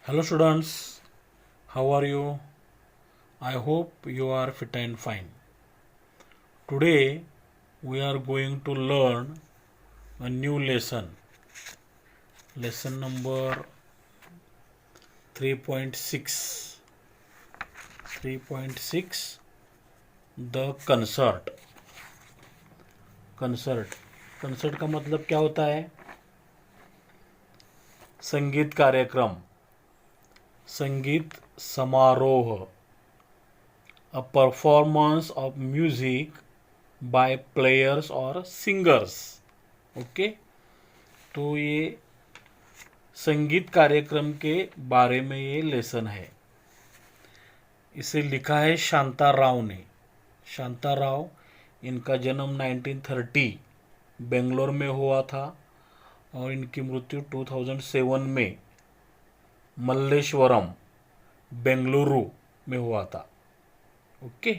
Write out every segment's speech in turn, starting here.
Hello students, how are you? I hope you are fit and fine. Today we are going to learn a new lesson. Lesson number 3.6. 3.6 The concert. Concert concert का मतलब क्या होता है? संगीत कार्यक्रम, संगीत समारोह, a performance of music by players और singers. ओके, तो ये संगीत कार्यक्रम के बारे में ये लेसन है. इसे लिखा है शांता राव ने. शांता राव, इनका जन्म 1930 बेंगलोर में हुआ था और इनकी मृत्यु 2007 में मल्लेश्वरम बेंगलुरु में हुआ था. Okay.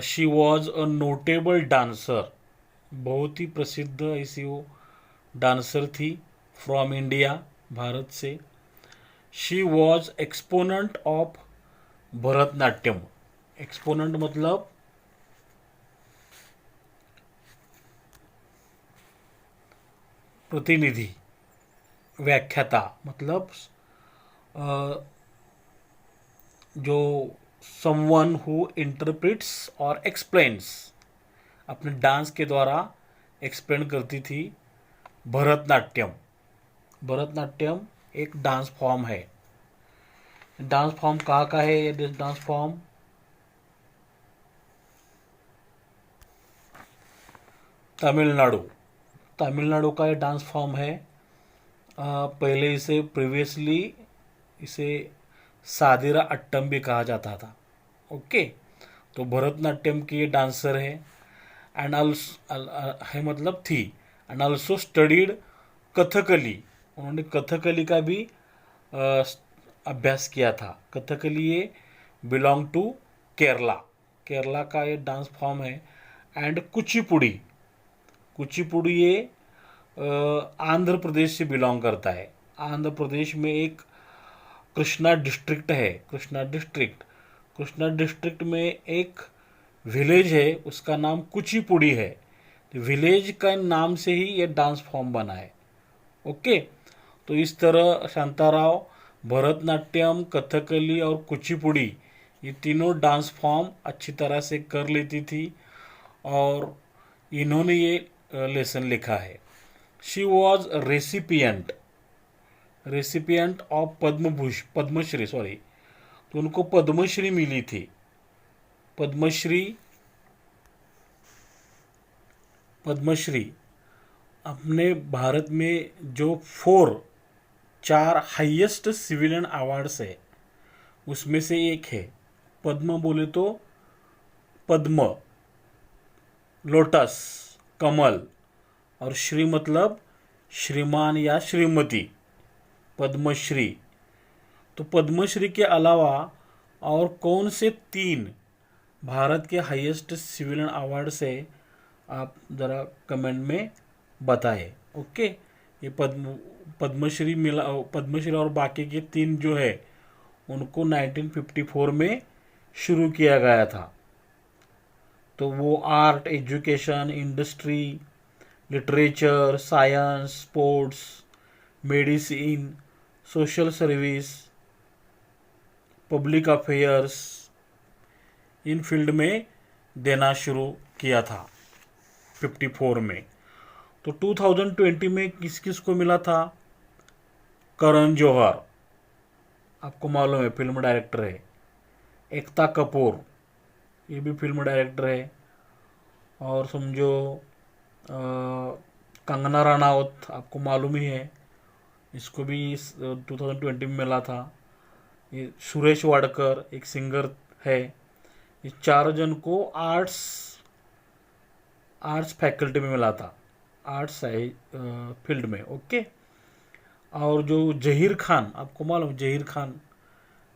She was a notable dancer. बहुत ही प्रसिद्ध ऐसी वो डांसर थी फ्रॉम इंडिया, भारत से. She was exponent of Bharatanatyam. Exponent मतलब प्रतिनिधि, व्याख्याता मतलब जो समवन हु इंटरप्रिट्स और एक्सप्लेन्स, अपने डांस के द्वारा एक्सप्लेन करती थी भरतनाट्यम. भरतनाट्यम एक डांस फॉर्म है. डांस फॉर्म कहाँ का है? ये डांस फॉर्म तमिलनाडु. तमिलनाडु का ये डांस फॉर्म है. पहले इसे प्रीवियसली इसे सादिरा अट्टम भी कहा जाता था. ओके. तो भरतनाट्यम की ये डांसर है एंड है मतलब थी. And also studied Kathakali. उन्होंने कथकली का भी अभ्यास किया था. कथकली ये बिलोंग टू केरला. केरला का ये डांस फॉर्म है. एंड कुचिपुड़ी. कुचिपुड़ी ये आंध्र प्रदेश से बिलोंग करता है. आंध्र प्रदेश में एक कृष्णा डिस्ट्रिक्ट है. कृष्णा डिस्ट्रिक्ट, कृष्णा डिस्ट्रिक्ट में एक विलेज है, उसका नाम कुचिपुड़ी है. विलेज का नाम से ही ये डांस फॉर्म बना है. ओके. तो इस तरह शांताराव भरतनाट्यम, कथकली और कुचिपुड़ी ये तीनों डांस फॉर्म अच्छी तरह से कर लेती थी और इन्होंने ये लेसन लिखा है. She was recipient recipient of Padmashri. Sorry, तो उनको पद्मश्री मिली थी. पद्मश्री अपने भारत में जो चार हाईएस्ट सिविलियन अवार्ड्स है उसमें से एक है. पद्म बोले तो पद्म, लोटस, कमल, और श्री मतलब श्रीमान या श्रीमती. पद्मश्री. तो पद्मश्री के अलावा और कौन से 3 भारत के हाईएस्ट सिविलियन अवार्ड से आप ज़रा कमेंट में बताएं. ओके. ये पद्मश्री मिला. पद्मश्री और बाकी के 3 जो है उनको 1954 में शुरू किया गया था. तो वो art, education, industry, literature, science, sports, medicine, social service, public affairs, इन फील्ड में देना शुरू किया था 54 में. तो 2020 में किस किस को मिला था? करण जौहर, आपको मालूम है फिल्म डायरेक्टर है. एकता कपूर, ये भी फिल्म डायरेक्टर है. और समझो कंगना रनावत, आपको मालूम ही है, इसको भी 2020 में मिला था. ये सुरेश वाडकर एक सिंगर है. ये 4 जन को आर्ट्स फैकल्टी में मिला था, आर्ट्स फील्ड में. ओके. और जो जहीर खान, आपको मालूम जहीर खान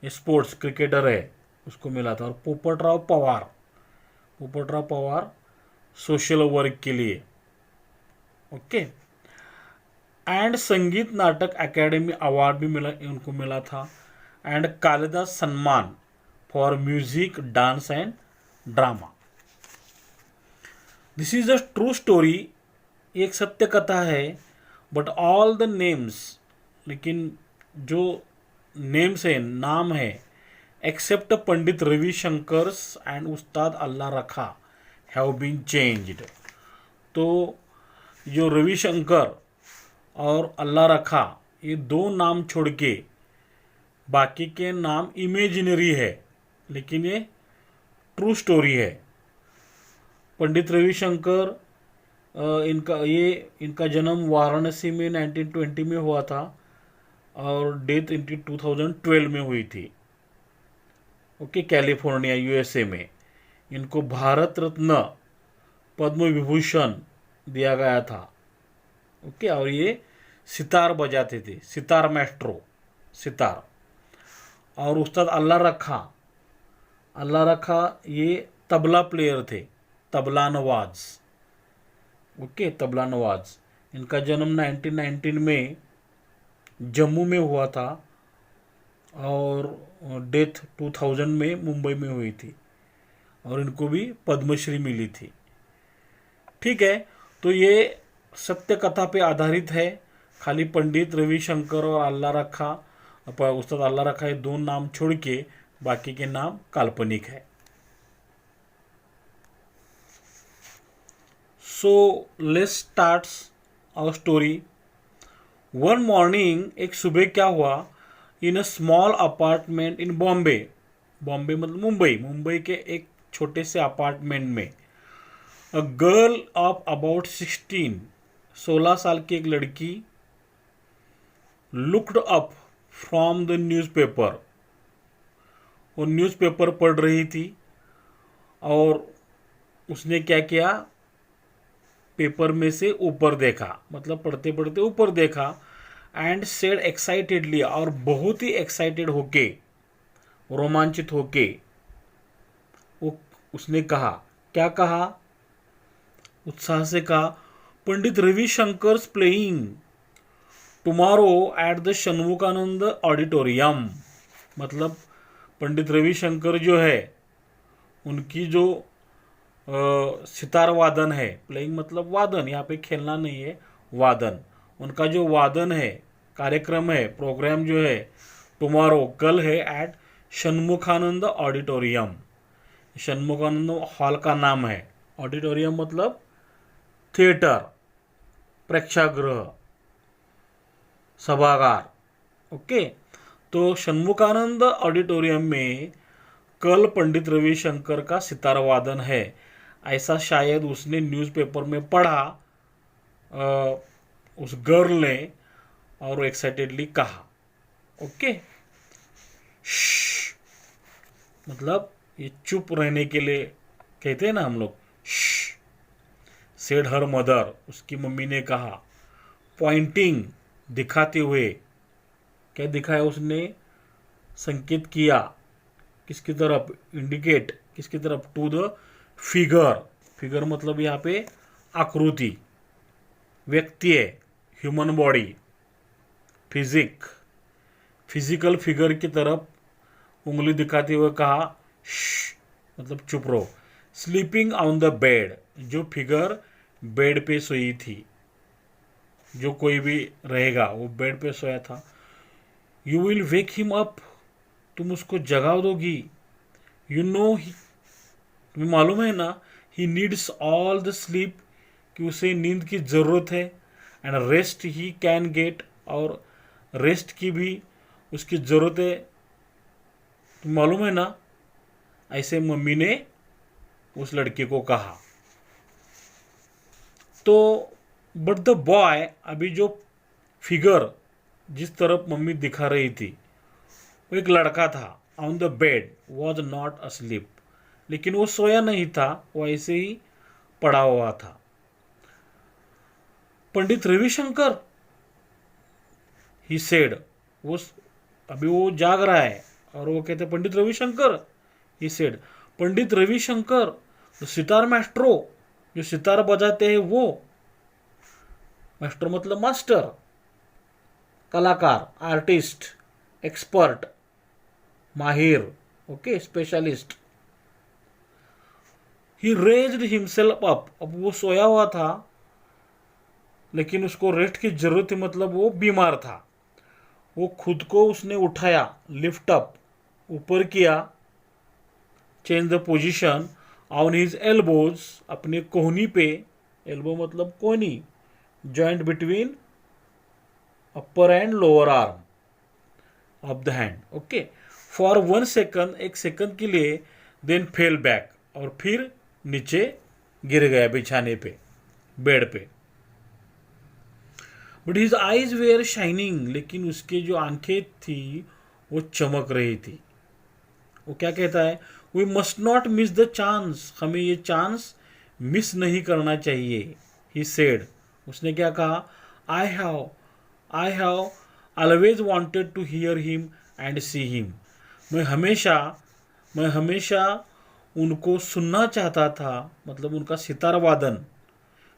ये स्पोर्ट्स क्रिकेटर है, उसको मिला था. और पोपटराव पवार सोशल वर्क के लिए. ओके. एंड संगीत नाटक अकेडमी अवार्ड भी उनको मिला था, एंड कालिदास सम्मान for music, dance and drama. This is a true story, एक सत्य कथा है। बट ऑल द नेम्स, लेकिन जो नेम्स है, नाम है, एक्सेप्ट पंडित रविशंकर्स एंड उस्ताद अल्लाह रखा हैव बीन चेंज्ड। तो जो रविशंकर और अल्लाह रखा, ये दो नाम छोड़ के बाकी के नाम इमेजिनरी है, लेकिन ये ट्रू स्टोरी है। पंडित रविशंकर इनका जन्म वाराणसी में 1920 में हुआ था और डेथ इनकी 2012 में हुई थी। ओके, कैलिफोर्निया यूएसए में। इनको भारत रत्न, पद्म विभूषण दिया गया था। ओके, और ये सितार बजाते थे, सितार मैस्ट्रो, सितार। और उस्ताद अल्लाह रखा ये तबला प्लेयर थे, तबला नवाज। ओके, तबला नवाज। इनका जन्म 1919 में जम्मू में हुआ था और डेथ 2000 में मुंबई में हुई थी, और इनको भी पद्मश्री मिली थी। ठीक है, तो ये सत्य कथा पे आधारित है। खाली पंडित रविशंकर और अल्लाह रखा, उस्ताद अल्लाह रखा, ये दो नाम छोड़ के बाकी के नाम काल्पनिक है। So let's start our story. One morning, एक सुबह क्या हुआ, in a small apartment in Bombay, Bombay मतलब मुंबई, मुंबई के एक छोटे से अपार्टमेंट में, अ गर्ल ऑफ अबाउट 16 साल की एक लड़की, looked up from the newspaper, वो न्यूज़पेपर पढ़ रही थी और उसने क्या किया, पेपर में से ऊपर देखा, मतलब पढ़ते पढ़ते ऊपर देखा, एंड सेड एक्साइटेडली, और बहुत ही एक्साइटेड होके, रोमांचित होके वो उसने कहा, क्या कहा, उत्साह से कहा, Pandit रविशंकर्स playing tomorrow at the Shanmukhananda auditorium. मतलब पंडित रविशंकर जो है, उनकी जो सितार वादन है, प्लेइंग मतलब वादन, यहाँ पे खेलना नहीं है, वादन, उनका जो वादन है, कार्यक्रम है, प्रोग्राम जो है, टुमारो कल है, at Shanmukhananda auditorium. Shanmukhananda hall का नाम है, ऑडिटोरियम मतलब थिएटर, प्रेक्षागृह, सभागार। ओके, तो षणमुखानंद ऑडिटोरियम में कल पंडित रविशंकर का सितार वादन है, ऐसा शायद उसने न्यूज़पेपर में पढ़ा, उस गर्ल ने, और एक्साइटेडली कहा। ओके, मतलब ये चुप रहने के लिए कहते हैं ना हम लोग, सेड हर मदर, उसकी मम्मी ने कहा, पॉइंटिंग, दिखाते हुए, क्या दिखाया उसने, संकेत किया, किसकी तरफ, इंडिकेट, किसकी तरफ, टू द फिगर, फिगर मतलब यहाँ पे आकृति, व्यक्ति है, ह्यूमन बॉडी, फिजिकल फिगर की तरफ उंगली दिखाते हुए कहा, मतलब चुप रहो। स्लीपिंग ऑन द बेड, जो फिगर बेड पे सोई थी, जो कोई भी रहेगा वो बेड पे सोया था। You will wake him up, तुम उसको जगा दोगी। यू नो, तुम्हें मालूम है ना, ही नीड्स ऑल द स्लीप, कि उसे नींद की ज़रूरत है, and rest he can gate, और रेस्ट की भी उसकी ज़रूरत है, तुम्हें मालूम है ना। ऐसे मम्मी ने उस लड़के को कहा। तो बट द बॉय, अभी जो फिगर जिस तरफ मम्मी दिखा रही थी, वो एक लड़का था, on the bed, was not asleep, लेकिन वो सोया नहीं था, वो ऐसे ही पड़ा हुआ था। पंडित रविशंकर, ही सेड, वो अभी वो जाग रहा है और वो कहते Pandit Ravi Shankar, he said, Pandit Ravi Shankar, sitar maestro, जो सितार बजाते हैं वो, मास्टर मतलब मास्टर, कलाकार, आर्टिस्ट, एक्सपर्ट, माहिर, okay, specialist. He raised himself up, अब वो सोया हुआ था लेकिन उसको रेस्ट की जरूरत थी, मतलब वो बीमार था। वो खुद को उसने उठाया, लिफ्ट अप, ऊपर किया, change the position on his elbows, अपने कोहनी पे, एल्बो मतलब कोहनी, joint between upper and lower arm of the hand, okay, for 1 second, 1 second के लिए, देन फेल बैक, और फिर नीचे गिर गया बिछाने पे, बेड पे। But his eyes were shining, लेकिन उसके जो आंखें थी वो चमक रही थी। वो क्या कहता है, we must not miss the chance, हमें ये चांस मिस नहीं करना चाहिए। ही सेड, उसने क्या कहा, I have always wanted to hear him and see him, मैं हमेशा उनको सुनना चाहता था, मतलब उनका सितार वादन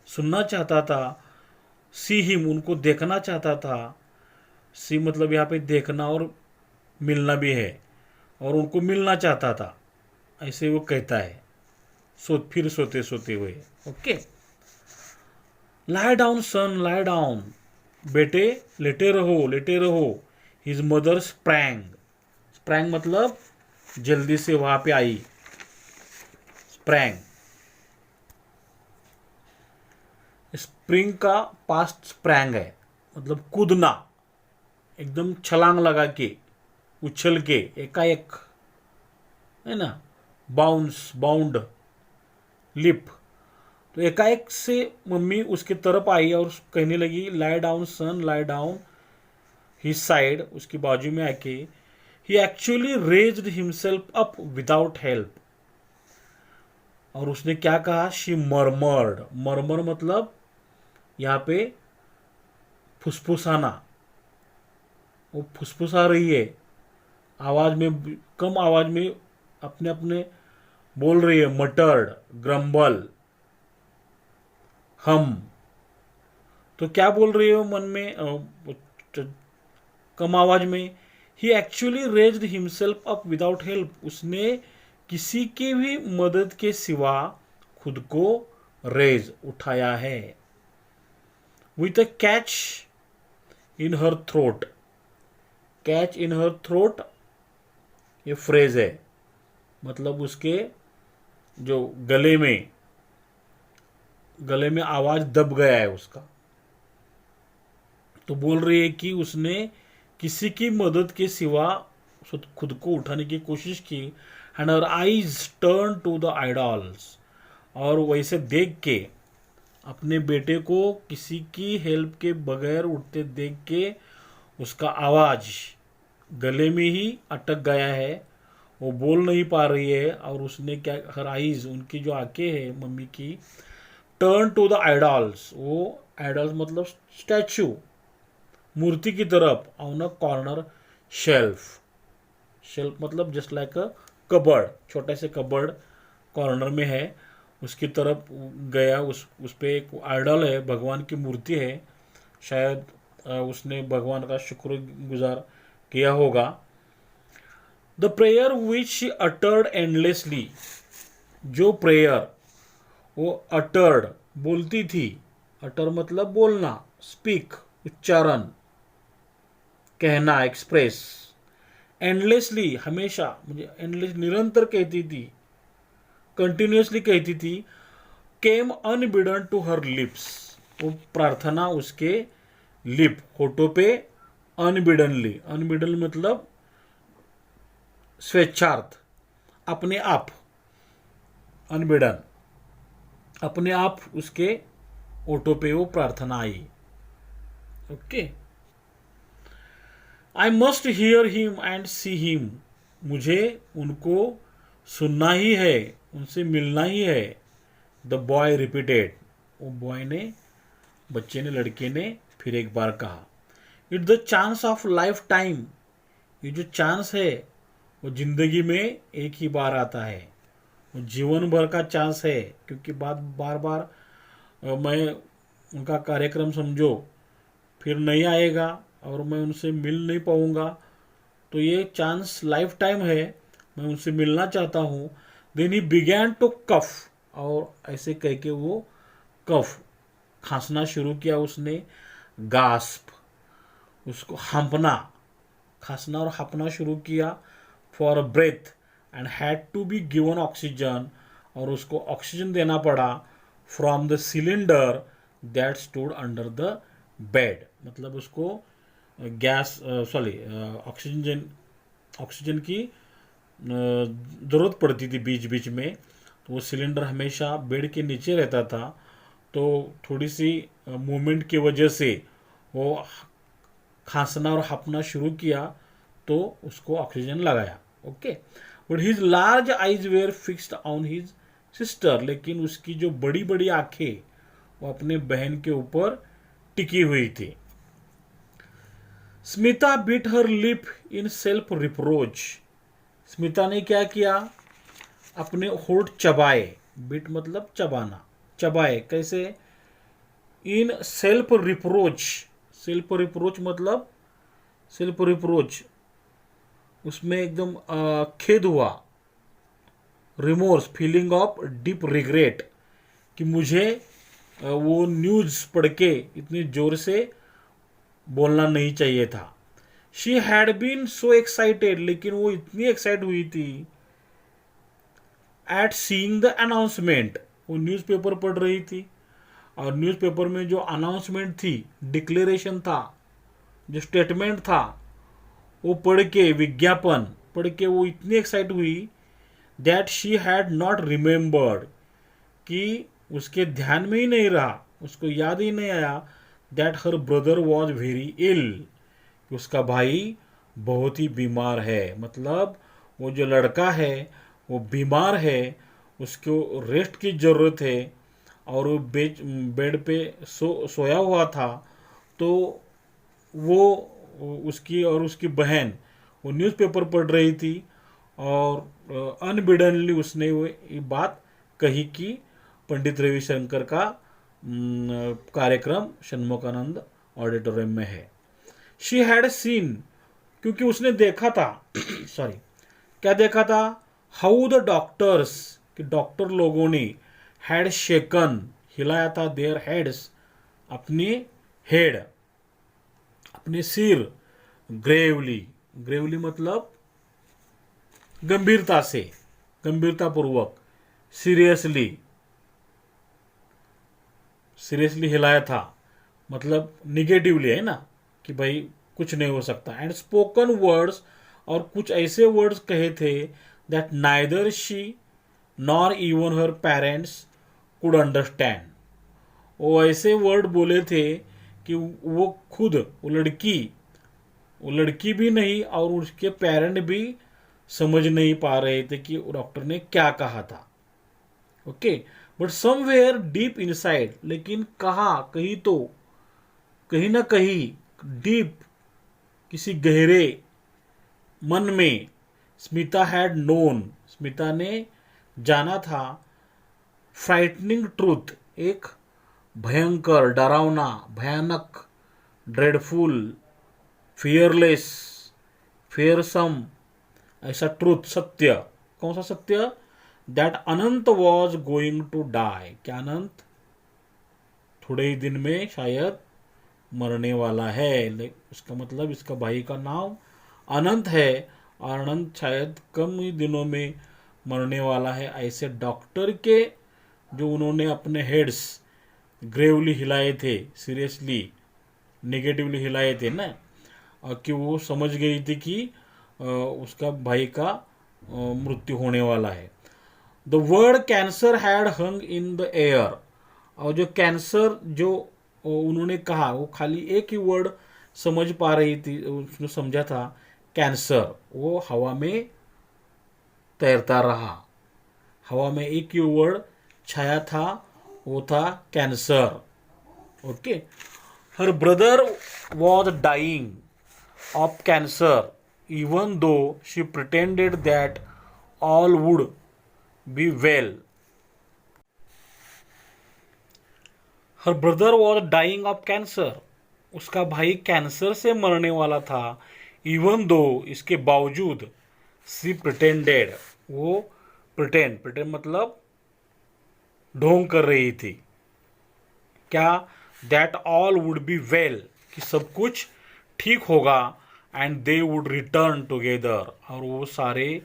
सुनना चाहता था, सी हिम, उनको देखना चाहता था, सी मतलब यहाँ पे देखना और मिलना भी है, और उनको मिलना चाहता था, ऐसे वो कहता है, फिर सोते सोते हुए, ओके। लाई डाउन सन, लाई डाउन, बेटे लेटे रहो, लेटे रहो। हिज मदर स्प्रैंग, स्प्रैंग मतलब जल्दी से वहां पे आई, स्प्रैंग, स्प्रिंग का पास्ट स्प्रैंग है, मतलब कूदना, एकदम छलांग लगा के, उछल के, एकाएक, है ना, बाउंस, बाउंड, लिप। तो एकाएक से मम्मी उसके तरफ आई और कहने लगी, lie down son, lie down, his side, उसकी बाजू में आके, he actually raised himself up without help, और उसने क्या कहा, शी मरमर्ड, मरमर मतलब यहाँ पे फुसफुसाना, वो फुसफुसा रही है, आवाज में, कम आवाज में अपने अपने बोल रही है, मटर्ड, ग्रम्बल, हम। तो क्या बोल रही हो मन में, कम आवाज में, he actually raised himself up without help, उसने किसी की भी मदद के सिवा खुद को रेज, उठाया है, with a catch in her throat, catch in her throat ये फ्रेज है, मतलब उसके जो गले में आवाज दब गया है उसका। तो बोल रही है कि उसने किसी की मदद के सिवा खुद को उठाने की कोशिश की, and her eyes turn to the idols, और वैसे देख के, अपने बेटे को किसी की हेल्प के बगैर उठते देख के, उसका आवाज गले में ही अटक गया है, वो बोल नहीं पा रही है, और उसने क्या, हर आईज, उनकी जो आंखें है मम्मी की, टर्न टू द आइडल्स, वो आइडल्स मतलब स्टैचू, मूर्ति की तरफ, on a corner shelf, shelf मतलब जस्ट लाइक अ कबर्ड, छोटे से कबर्ड कॉर्नर में है, उसकी तरफ गया, उस पे एक आइडल है, भगवान की मूर्ति है, शायद उसने भगवान का शुक्रगुजार किया होगा। The prayer which she uttered endlessly, जो प्रेयर वो अटर्ड बोलती थी, अटर मतलब बोलना, स्पीक उच्चारण, कहना, एक्सप्रेस, एंडलेसली हमेशा, मुझे एंडलेस निरंतर कहती थी, कंटिन्यूसली कहती थी, केम अनबिडन टू हर लिप्स, वो प्रार्थना उसके लिप, होठों पे, अनबिडनली, अनबिडन मतलब स्वेच्छार्थ, अपने आप, अनबिडन, अपने आप उसके होठों पे वो प्रार्थना आई, okay. I must hear him and see him, मुझे उनको सुनना ही है, उनसे मिलना ही है। द बॉय रिपीटेड, वो बॉय ने, बच्चे ने, लड़के ने फिर एक बार कहा, it's the chance of life time, ये जो चांस है वो जिंदगी में एक ही बार आता है, वो जीवन भर का चांस है, क्योंकि बार बार मैं उनका कार्यक्रम समझो फिर नहीं आएगा, और मैं उनसे मिल नहीं पाऊँगा, तो ये चांस लाइफ टाइम है, मैं उनसे मिलना चाहता हूँ। देन ही बिगैन टू कफ, और ऐसे कह के वो कफ, खांसना शुरू किया उसने। गास्प, उसको हाँफना, खांसना और हाँफना शुरू किया। For breath, and had to be given oxygen, और उसको ऑक्सीजन देना पड़ा। From the cylinder that stood under the bed, मतलब उसको गैस सॉरी ऑक्सीजन ऑक्सीजन की ज़रूरत पड़ती थी बीच बीच में। तो वो सिलेंडर हमेशा बेड के नीचे रहता था, तो थोड़ी सी मूवमेंट की वजह से वो खांसना और हाँफना शुरू किया, तो उसको ऑक्सीजन लगाया। Okay, but his large eyes were fixed on his sister, लेकिन उसकी जो बड़ी बड़ी आंखें वो अपने बहन के ऊपर टिकी हुई थी। Smita bit her lip in self reproach, Smita ने क्या किया, अपने होठ चबाए। बिट मतलब चबाना, चबाए कैसे, इन सेल्फ रिप्रोच, सेल्फ रिप्रोच मतलब सेल्फ रिप्रोच, उसमें एकदम खेद हुआ। Remorse, feeling of deep regret, कि मुझे वो न्यूज़ पढ़ के इतनी ज़ोर से बोलना नहीं चाहिए था। She had been so excited, लेकिन वो इतनी एक्साइट हुई थी एट सीइंग द अनाउंसमेंट, वो न्यूज़पेपर पढ़ रही थी, और न्यूज़पेपर में जो अनाउंसमेंट थी, डिक्लेरेशन था, जो स्टेटमेंट था, वो पढ़ के, विज्ञापन पढ़ के वो इतनी एक्साइट हुई that she had not remembered, कि उसके ध्यान में ही नहीं रहा, उसको याद ही नहीं आया that her brother was very ill, उसका भाई बहुत ही बीमार है। मतलब वो जो लड़का है वो बीमार है, उसको रेस्ट की ज़रूरत है, और वो बेड पे सोया हुआ था। तो वो उसकी और उसकी बहन वो न्यूज़पेपर पढ़ रही थी, और अनबिडनली उसने वो ये बात कही कि पंडित रविशंकर का कार्यक्रम षण्मुखानंद ऑडिटोरियम में है। शी हैड सीन, क्योंकि उसने देखा था सॉरी, क्या देखा था, हाउ द डॉक्टर्स, कि डॉक्टर लोगों ने हैड शेकन, हिलाया था, देयर हेड्स, अपने हेड, अपने सिर, ग्रेवली, ग्रेवली मतलब गंभीरता से, गंभीरतापूर्वक, सीरियसली, सीरियसली हिलाया था, मतलब निगेटिवली है ना, कि भाई कुछ नहीं हो सकता। एंड स्पोकन वर्ड्स, और कुछ ऐसे वर्ड्स कहे थे that neither she nor even her parents could understand, वो ऐसे वर्ड बोले थे कि वो खुद, वो लड़की भी नहीं और उसके पेरेंट भी समझ नहीं पा रहे थे कि डॉक्टर ने क्या कहा था। Okay, but somewhere deep inside, लेकिन कहा कहीं तो, कहीं ना कहीं डीप, किसी गहरे मन में, स्मिता हैड नोन, स्मिता ने जाना था, फ्राइटनिंग ट्रूथ, एक भयंकर, डरावना, भयानक, ड्रेडफुल, फियरलेस, फेयरसम, ऐसा ट्रूथ, सत्य, कौन सा सत्य, that Anant was going to die, क्या अनंत थोड़े ही दिन में शायद मरने वाला है। उसका मतलब इसका भाई का नाम अनंत है, और अनंत शायद कम ही दिनों में मरने वाला है। ऐसे डॉक्टर के जो उन्होंने अपने हेड्स ग्रेवली हिलाए थे, सीरियसली, नेगेटिवली हिलाए थे ना, और कि वो समझ गई थी कि उसका भाई का मृत्यु होने वाला है। The word cancer had hung in the air, और जो कैंसर जो उन्होंने कहा, वो खाली एक ही वर्ड समझ पा रही थी, उसने समझा था कैंसर, वो हवा में तैरता रहा, हवा में एक ही वर्ड छाया था, वो था cancer. Okay, her brother was dying of cancer even though she pretended that all would be well. Her brother was dying of cancer, उसका भाई कैंसर से मरने वाला था, इवन दो, इसके बावजूद, सी प्रिटेंडेड, वो प्रिटेंड मतलब ढोंग कर रही थी, क्या, that all would be well, कि सब कुछ ठीक होगा, and they would return together, और वो सारे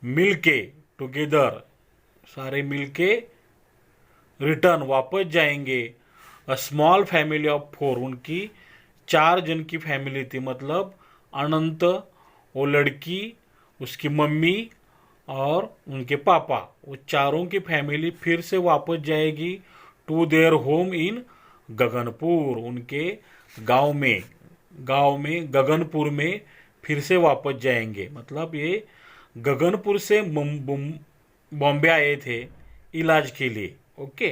मिलके, टुगेदर सारे मिलके रिटर्न वापस जाएंगे। अ स्मॉल फैमिली ऑफ 4, उनकी 4 जन की फैमिली थी, मतलब अनंत, वो लड़की, उसकी मम्मी और उनके पापा, वो चारों की फैमिली फिर से वापस जाएगी to their home in Gaganpur, उनके गांव में गगनपुर में फिर से वापस जाएंगे। मतलब ये गगनपुर से बॉम्बे आए थे इलाज के लिए। Okay,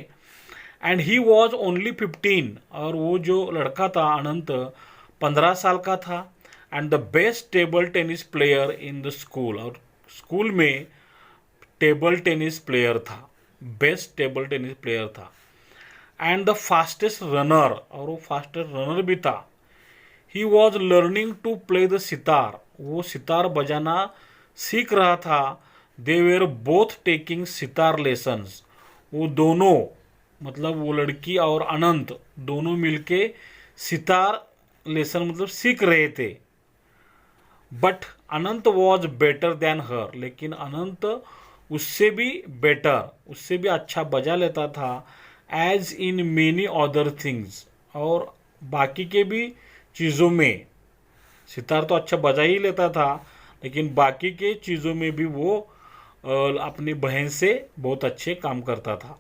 and he was only 15, और वो जो लड़का था अनंत 15 साल का था, and the best table tennis player in the school, और स्कूल में टेबल टेनिस प्लेयर था, बेस्ट टेबल टेनिस प्लेयर था, एंड द फास्टेस्ट रनर, और वो फास्टेस्ट रनर भी था। He was learning to play the sitar, वो सितार बजाना सीख रहा था। They were both taking sitar lessons, वो दोनों, मतलब वो लड़की और अनंत दोनों मिलके सितार लेसन मतलब सीख रहे थे। But Anant was better than her, लेकिन अनंत उससे भी बेटर, उससे भी अच्छा बजा लेता था। As in many other things, और बाकी के भी चीज़ों में, सितार तो अच्छा बजा ही लेता था, लेकिन बाकी के चीज़ों में भी वो अपनी बहन से बहुत अच्छे काम करता था।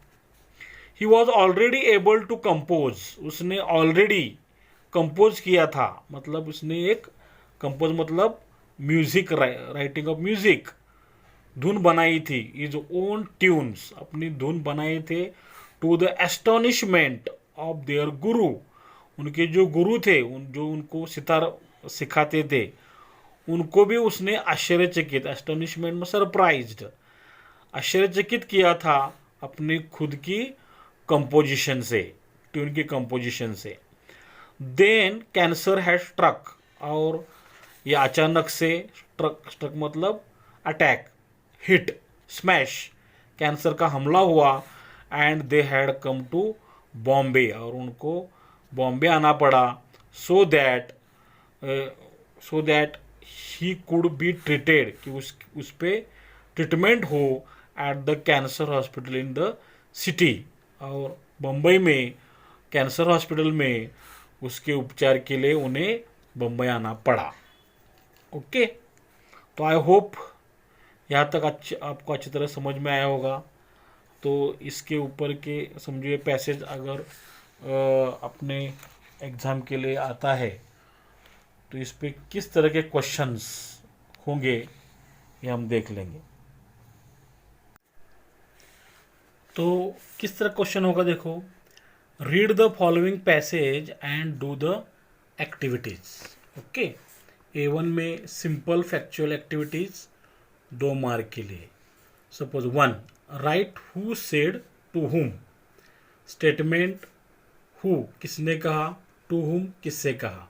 He was already able to compose, उसने ऑलरेडी कंपोज किया था, मतलब उसने एक कंपोज मतलब म्यूजिक, राइटिंग ऑफ म्यूजिक, धुन बनाई थी, इज ओन ट्यून्स, अपनी धुन बनाए थे, to the astonishment of their guru, उनके जो गुरु थे, जो उनको सितार सिखाते थे, उनको भी उसने आश्चर्यचकित, एस्टोनिशमेंट में सरप्राइज्ड, आश्चर्यचकित किया था अपनी खुद की कंपोजिशन से, ट्यून की कंपोजिशन से। देन कैंसर हैड स्ट्रक, और ये अचानक से स्ट्रक मतलब अटैक, हिट, स्मैश, कैंसर का हमला हुआ, and they had come to Bombay, और उनको बॉम्बे आना पड़ा, so that he could be treated, कि उस पे ट्रीटमेंट हो at the cancer hospital in the city, और बम्बई में कैंसर हॉस्पिटल में उसके उपचार के लिए उन्हें बम्बई आना पड़ा। ओके, तो आई होप यहाँ तक आपको अच्छी तरह समझ में आया होगा। तो इसके ऊपर के समझिए पैसेज अगर अपने एग्ज़ाम के लिए आता है तो इस पे किस तरह के क्वेश्चंस होंगे ये हम देख लेंगे। तो किस तरह क्वेश्चन होगा, देखो, read the following passage and do the activities. Okay, A1 में सिंपल फैक्चुअल एक्टिविटीज 2 मार्क के लिए। Suppose 1, right who said to whom, statement who किसने कहा, टू हुम किससे कहा।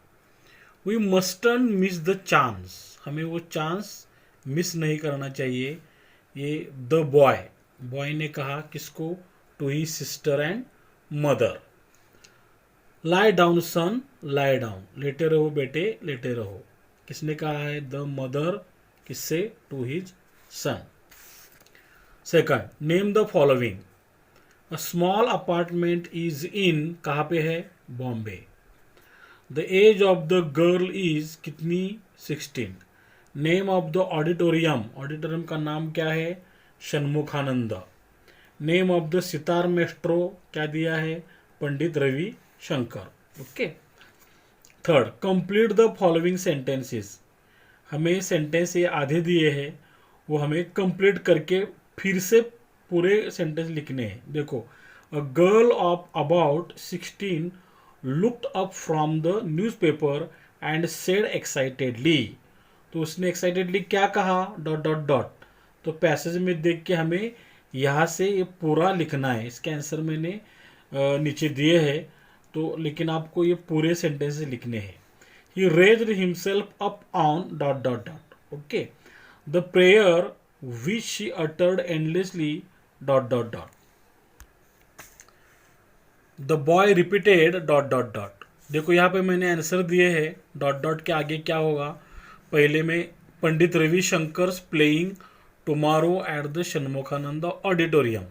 We mustn't miss the chance, हमें वो चांस मिस नहीं करना चाहिए। ये द बॉय ने कहा किसको, to his sister and mother. Lie down son, lie down, लेटे रहो बेटे लेटे रहो, किसने कहा है, द मदर, किससे, to his son. Second, name the following, a small apartment is in, कहाँ पे है, Bombay. The age of the girl is कितनी, 16। Name of the auditorium, auditorium का नाम क्या है, Shanmukhananda. Name of the sitar maestro, क्या दिया है, Pandit Ravi Shankar. Okay. Third, complete the following sentences, हमें सेंटेंस ये आधे दिए हैं, वो हमें कंप्लीट करके फिर से पूरे सेंटेंस लिखने हैं। देखो, a girl of about 16 looked up from the newspaper and said excitedly, तो उसने एक्साइटेडली क्या कहा, डॉट डॉट डॉट। तो पैसेज में देख के हमें यहाँ से ये पूरा लिखना है। इसके आंसर मैंने नीचे दिए हैं, तो लेकिन आपको ये पूरे सेंटेंस लिखने हैं. He raised himself up on dot dot dot. Okay. The prayer which she uttered endlessly dot dot dot. The boy repeated dot dot dot. देखो यहाँ पे मैंने आंसर दिए हैं. डॉट डॉट के आगे क्या होगा? पहले में Pandit Ravishankar playing tomorrow at the Shanmukhananda auditorium.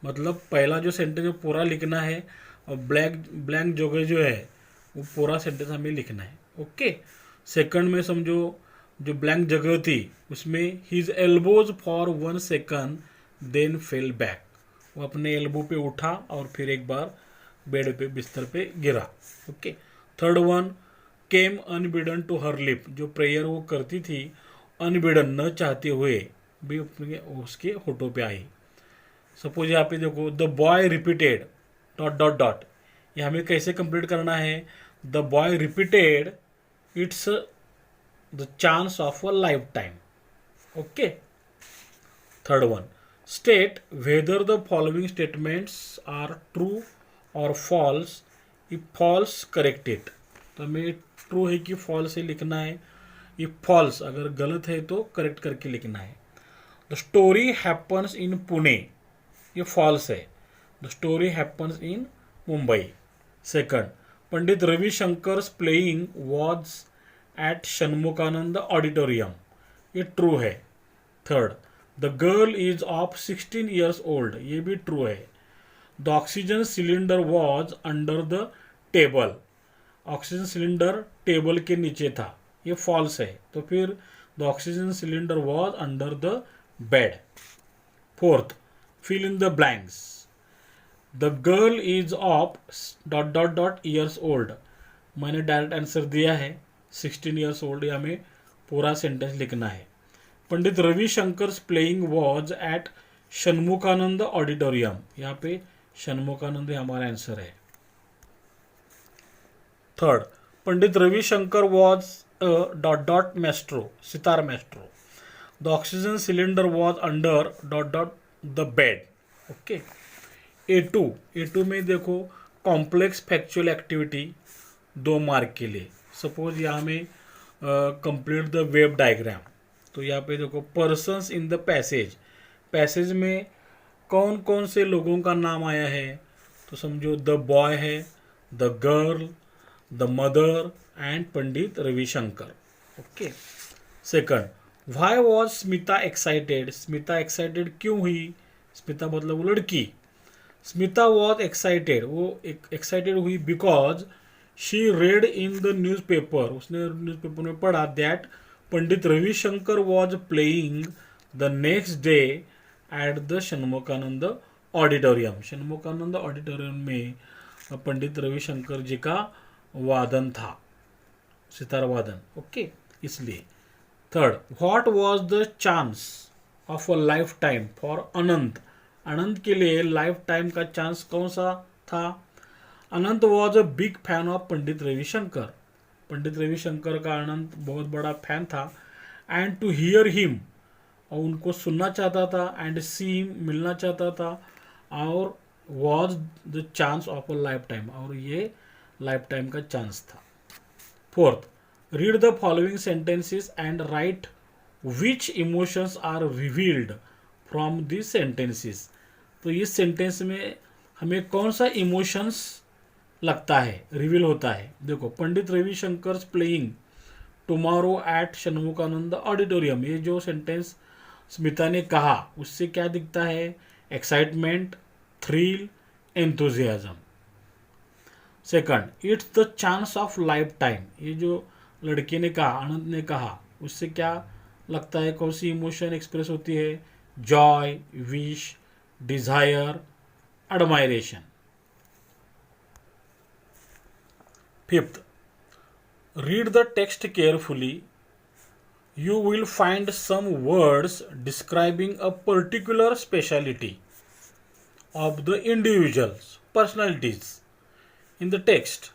मतलब पहला जो सेंटेंस है पूरा लिखना है और ब्लैंक जगह जो है वो पूरा सेंटेंस हमें लिखना है. ओके. सेकंड में समझो जो ब्लैंक जगह थी उसमें his elbows for 1 second then fell back. वो अपने एल्बो पे उठा और फिर एक बार बेड पे बिस्तर पे गिरा. Okay. Third one came unbidden to her lip. जो प्रेयर वो करती थी अनबिडन न चाहते हुए भी उसके होठों पे आई. सपोज यहाँ पे देखो the boy repeated dot dot dot. ये हमें कैसे कंप्लीट करना है? The boy repeated it's the chance of a life time. Okay. Third one state whether the following statements are true और false. If false correct it. तो हमें true है कि फॉल्स है लिखना है. इफ फॉल्स अगर गलत है तो करेक्ट करके लिखना है. The story happens in Pune. ये फॉल्स है. The story happens in Mumbai. Second Pandit Ravishankar playing was at Shanmukhananda auditorium. ये ट्रू है. Third the girl is of 16 years old. ये भी ट्रू है. The oxygen cylinder was under the table. Oxygen cylinder table के नीचे था. ये फॉल्स है. तो फिर the oxygen cylinder was under the bed. Fourth fill in the blanks. The girl is of dot dot dot years old. मैंने direct answer दिया है 16 ईयर्स ओल्ड. ये हमें पूरा सेंटेंस लिखना है. Pandit Ravishankar playing was at Shanmukhananda auditorium. यहाँ पे षण्मुखानंद हमारा आंसर है. Third Pandit Ravishankar was dot dot maestro. Sitar maestro. The oxygen cylinder was under dot dot the bed. Okay. A2 में देखो कॉम्प्लेक्स फैक्चुअल एक्टिविटी 2 मार्क के लिए. सपोज यहाँ में कंप्लीट द वेव डायग्राम. तो यहाँ पे देखो persons in the passage. Passage में कौन कौन से लोगों का नाम आया है? तो समझो द बॉय है, the girl, the mother and Pandit Ravishankar. Okay. Second why was Smita excited. Smita excited क्यों हुई? स्मिता मतलब वो लड़की. Smita was excited. वो एक्साइटेड हुई because she red in the newspaper. उसने न्यूज़पेपर में पढ़ा that Pandit Ravishankar was playing the next day at the Shanmukhananda auditorium. Shanmukhananda auditorium में पंडित रविशंकर जी का वादन था, सितार वादन. ओके. इसलिए. Third what was the chance of a life time for Anant. Anant के लिए लाइफ टाइम का चांस कौन सा था? Anant was a big fan of Pandit Ravishankar. Pandit Ravishankar का अनंत बहुत बड़ा फैन था. And to hear him. और उनको सुनना चाहता था. एंड सी हिम मिलना चाहता था. और was the chance of a life time. और ये लाइफ टाइम का चांस था. Fourth read the following sentences and write which emotions are revealed from this sentences. तो इस सेंटेंस में हमें कौन सा इमोशंस लगता है, रिवील होता है? देखो Pandit Ravishankar playing tomorrow at Shanmukhananda auditorium. ये जो सेंटेंस स्मिता ने कहा उससे क्या दिखता है? Excitement, thrill, enthusiasm. Second it's the chance of life time. ये जो लड़के ने कहा, आनंद ने कहा, उससे क्या लगता है? कौन सी इमोशन एक्सप्रेस होती है? Joy, wish, desire, admiration. Fifth read the text carefully. You will find some words describing a particular speciality of the individual's personalities in the text.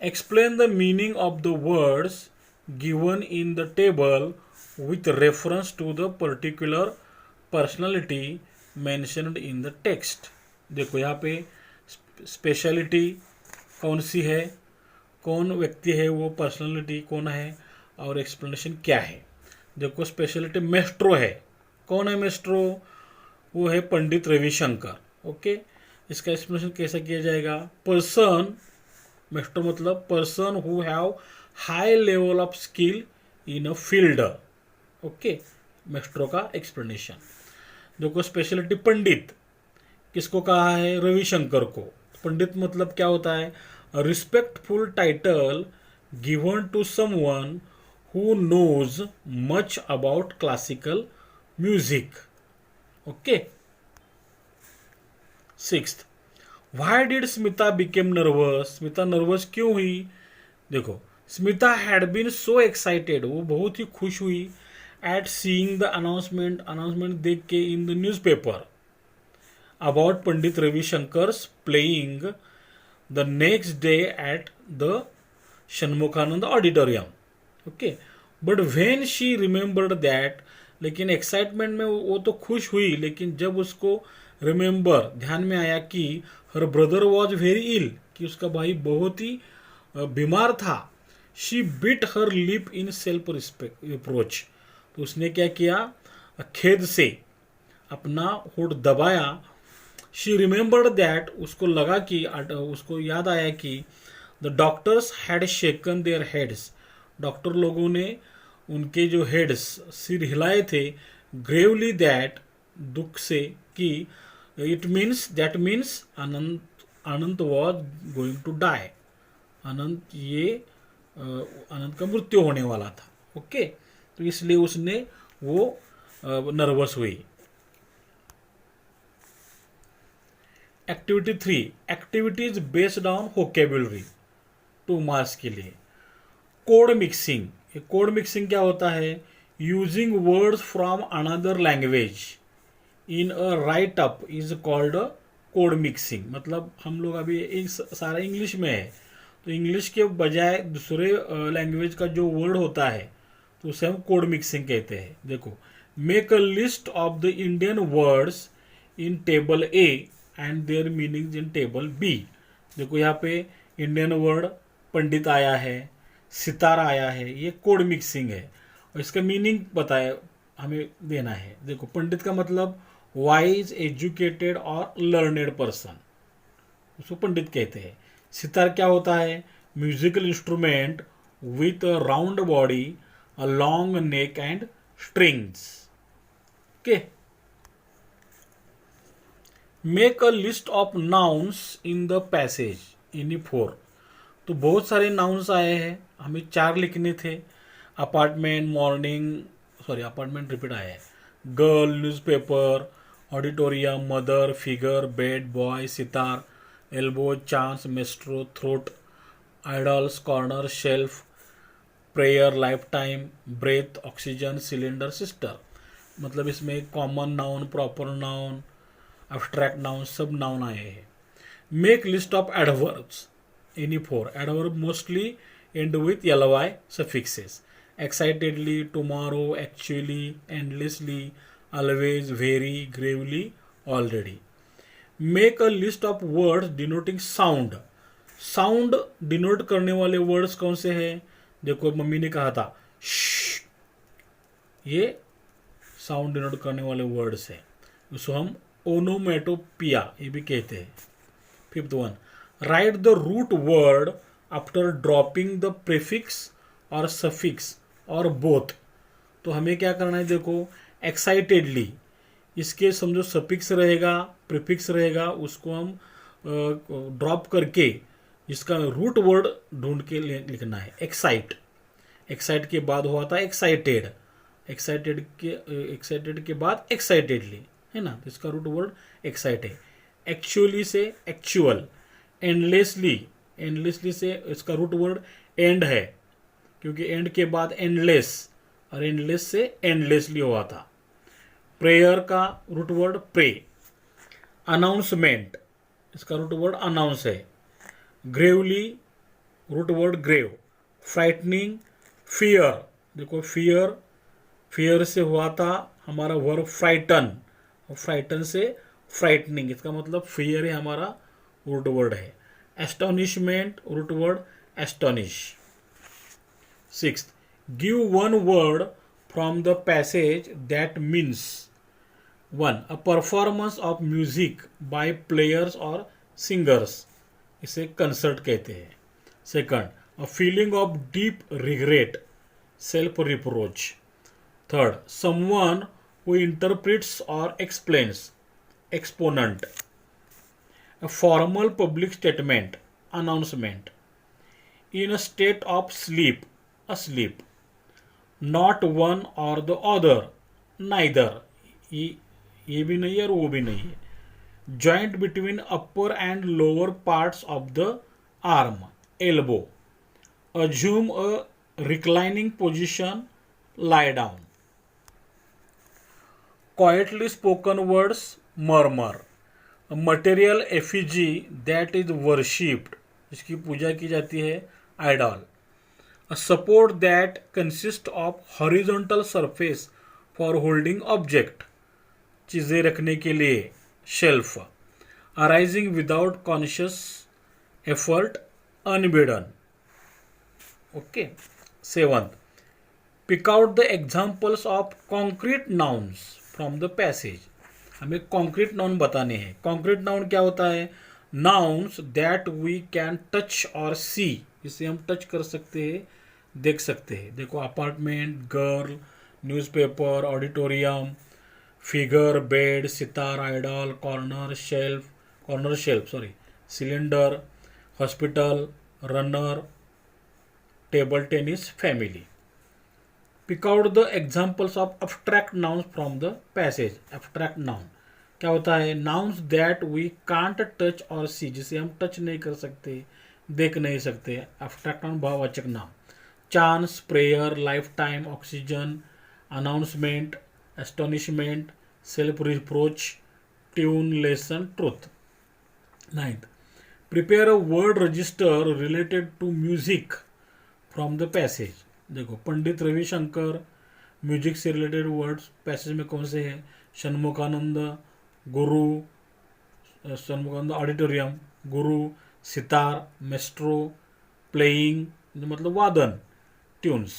Explain the meaning of the words given in the table with reference to the particular personality mentioned in the text. देखो यहाँ पे speciality कौन सी है, कौन व्यक्ति है वो, personality कौन है, और एक्सप्लेनेशन क्या है। देखो स्पेशलिटी मेस्ट्रो है। कौन है मेस्ट्रो? वो है पंडित रविशंकर। ओके, इसका एक्सप्लेनेशन कैसे किया जाएगा? पर्सन, मेस्ट्रो मतलब person who have high level of skill in a field. Okay, maestro का एक्सप्लेनेशन। देखो स्पेशलिटी पंडित, किसको कहा है? रविशंकर को। पंडित मतलब क्या होता है? Respectful title given to someone who knows much about classical music. Okay. Sixth, why did Smita became nervous? Smita nervous क्यों हुई? देखो, Smita had been so excited, वो बहुत ही खुश हुई at seeing the announcement, announcement देख के in the newspaper about Pandit रविशंकर्स playing the next day at the Shanmukhananda auditorium. Okay, but when she remembered that, लेकिन एक्साइटमेंट में वो तो खुश हुई, लेकिन जब उसको रिमेंबर, ध्यान में आया कि हर ब्रदर वॉज वेरी इल, कि उसका भाई बहुत ही बीमार था, she bit her lip in self reproach, तो उसने क्या किया? खेद से अपना होठ दबाया। शी रिमेंबर्ड दैट, उसको लगा कि, उसको याद आया कि the doctors had shaken their heads, doctor लोगों ने उनके जो हेड्स, सिर हिलाए थे, ग्रेवली दैट, दुख से, कि it means, that means Anant was going to die, Anant Anant का मृत्यु होने वाला था। ओके, तो इसलिए उसने वो नर्वस हुई। Activity 3, activities based on vocabulary, 2 marks के लिए। कोड मिक्सिंग, ये कोड मिक्सिंग क्या होता है? Using words from another language in a right up is called code mixing. मतलब हम लोग अभी सारा इंग्लिश में है, तो इंग्लिश के बजाय दूसरे लैंग्वेज का जो वर्ड होता है तो उसे हम कोड मिक्सिंग कहते हैं। देखो, make a list of the Indian words in table A and their meanings in table B. देखो यहाँ पे इंडियन वर्ड पंडित आया है, सितार आया है, ये कोड मिक्सिंग है, और इसका मीनिंग बताए हमें देना है। देखो, पंडित का मतलब वाइज, एजुकेटेड और लर्नेड पर्सन, उसको पंडित कहते हैं। सितार क्या होता है? Musical instrument with a round body, a long neck and strings. Okay, make a list of nouns in the passage any 4। तो बहुत सारे नाउन्स आए हैं, हमें 4 लिखने थे। Apartment, morning, sorry apartment repeat आया है। Girl, newspaper, auditorium, mother, figure, bed, boy, sitar, elbow, chance, maestro, throat, idols, corner, shelf, prayer, life time, breath, oxygen, cylinder, sister. मतलब इसमें common noun, proper noun, abstract noun, सब noun आए हैं। Make list of adverbs any 4। Adverb mostly end with ly suffixes. Excitedly, tomorrow, actually, endlessly, always, very, gravely, already. Make a list of words denoting sound. Sound denote करने वाले words कौन से हैं? देखो, mummy ने कहा था श्श, ये साउंड डिनोट करने वाले वर्ड्स हैं, उसको हम ओनोमेटोपिया ये भी कहते हैं। 5th one, write the root word after dropping the prefix और सफिक्स और बोथ। तो हमें क्या करना है? देखो, एक्साइटेडली, इसके समझो सफिक्स रहेगा, प्रीफिक्स रहेगा, उसको हम ड्रॉप करके इसका रूट वर्ड ढूंढ के लिखना है। एक्साइट, एक्साइट के बाद हुआ था एक्साइटेड, एक्साइटेड के बाद एक्साइटेडली, है ना, तो इसका रूट वर्ड एक्साइट है। एक्चुअली से एक्चुअल, एंडलेसली, एंडलेसली से इसका रूट वर्ड एंड है, क्योंकि एंड के बाद एंडलेस, और एंडलेस से एंडलेसली हुआ था। प्रेयर का रूट वर्ड प्रे। अनाउंसमेंट, इसका रूट वर्ड अनाउंस है। Gravely, root word grave. Frightening, fear, देखो फियर, फियर से हुआ था हमारा वर्ब फ्राइटन, और फ्राइटन से फ्राइटनिंग, इसका मतलब फियर है हमारा रूट वर्ड है। Astonishment, root word astonish. Sixth, give one word from the passage that means 1. A performance of music by players or singers. इसे कंसर्ट कहते हैं. Second, a feeling of deep regret, self reproach. Third, someone who interprets or explains, exponent. A formal public statement, announcement. In a state of sleep, asleep. Not one or the other, neither. ये भी नहीं है और वो भी नहीं है. Joint between upper and lower parts of the arm, elbow. Assume a reclining position, lie down. Quietly spoken words, murmur. A material effigy that is worshipped, जिसकी पूजा की जाती है, idol. A support that consists of horizontal surface for holding object, चीज़ें रखने के लिए, shelf. Arising without conscious effort, unbidden. Okay. Seventh, pick out the examples of concrete nouns from the passage. हमें concrete noun बताने हैं. Concrete noun क्या होता है? Nouns that we can touch or see, जिसे हम टच कर सकते हैं, देख सकते हैं. देखो, apartment, girl, newspaper, auditorium, figure, bed, sitar, idol, corner shelf, cylinder, hospital, runner, table tennis, family. Pick out the examples of abstract nouns from the passage. Abstract noun क्या होता है? Nouns that we can't touch और see, जिसे हम touch नहीं कर सकते, देख नहीं सकते. एब्स्ट्रैक्ट नाउन भाववाचक नाम. Chance, prayer, life time, oxygen, announcement, astonishment, self reproach, tune, lesson, truth. Ninth, prepare a word register related to music from the passage. देखो, पंडित रविशंकर, म्यूजिक से रिलेटेड वर्ड्स पैसेज में कौन से हैं? षण्मुखानंद, गुरु, षण्मुखानंद ऑडिटोरियम, गुरु, सितार, मेस्ट्रो, प्लेइंग मतलब वादन, tunes.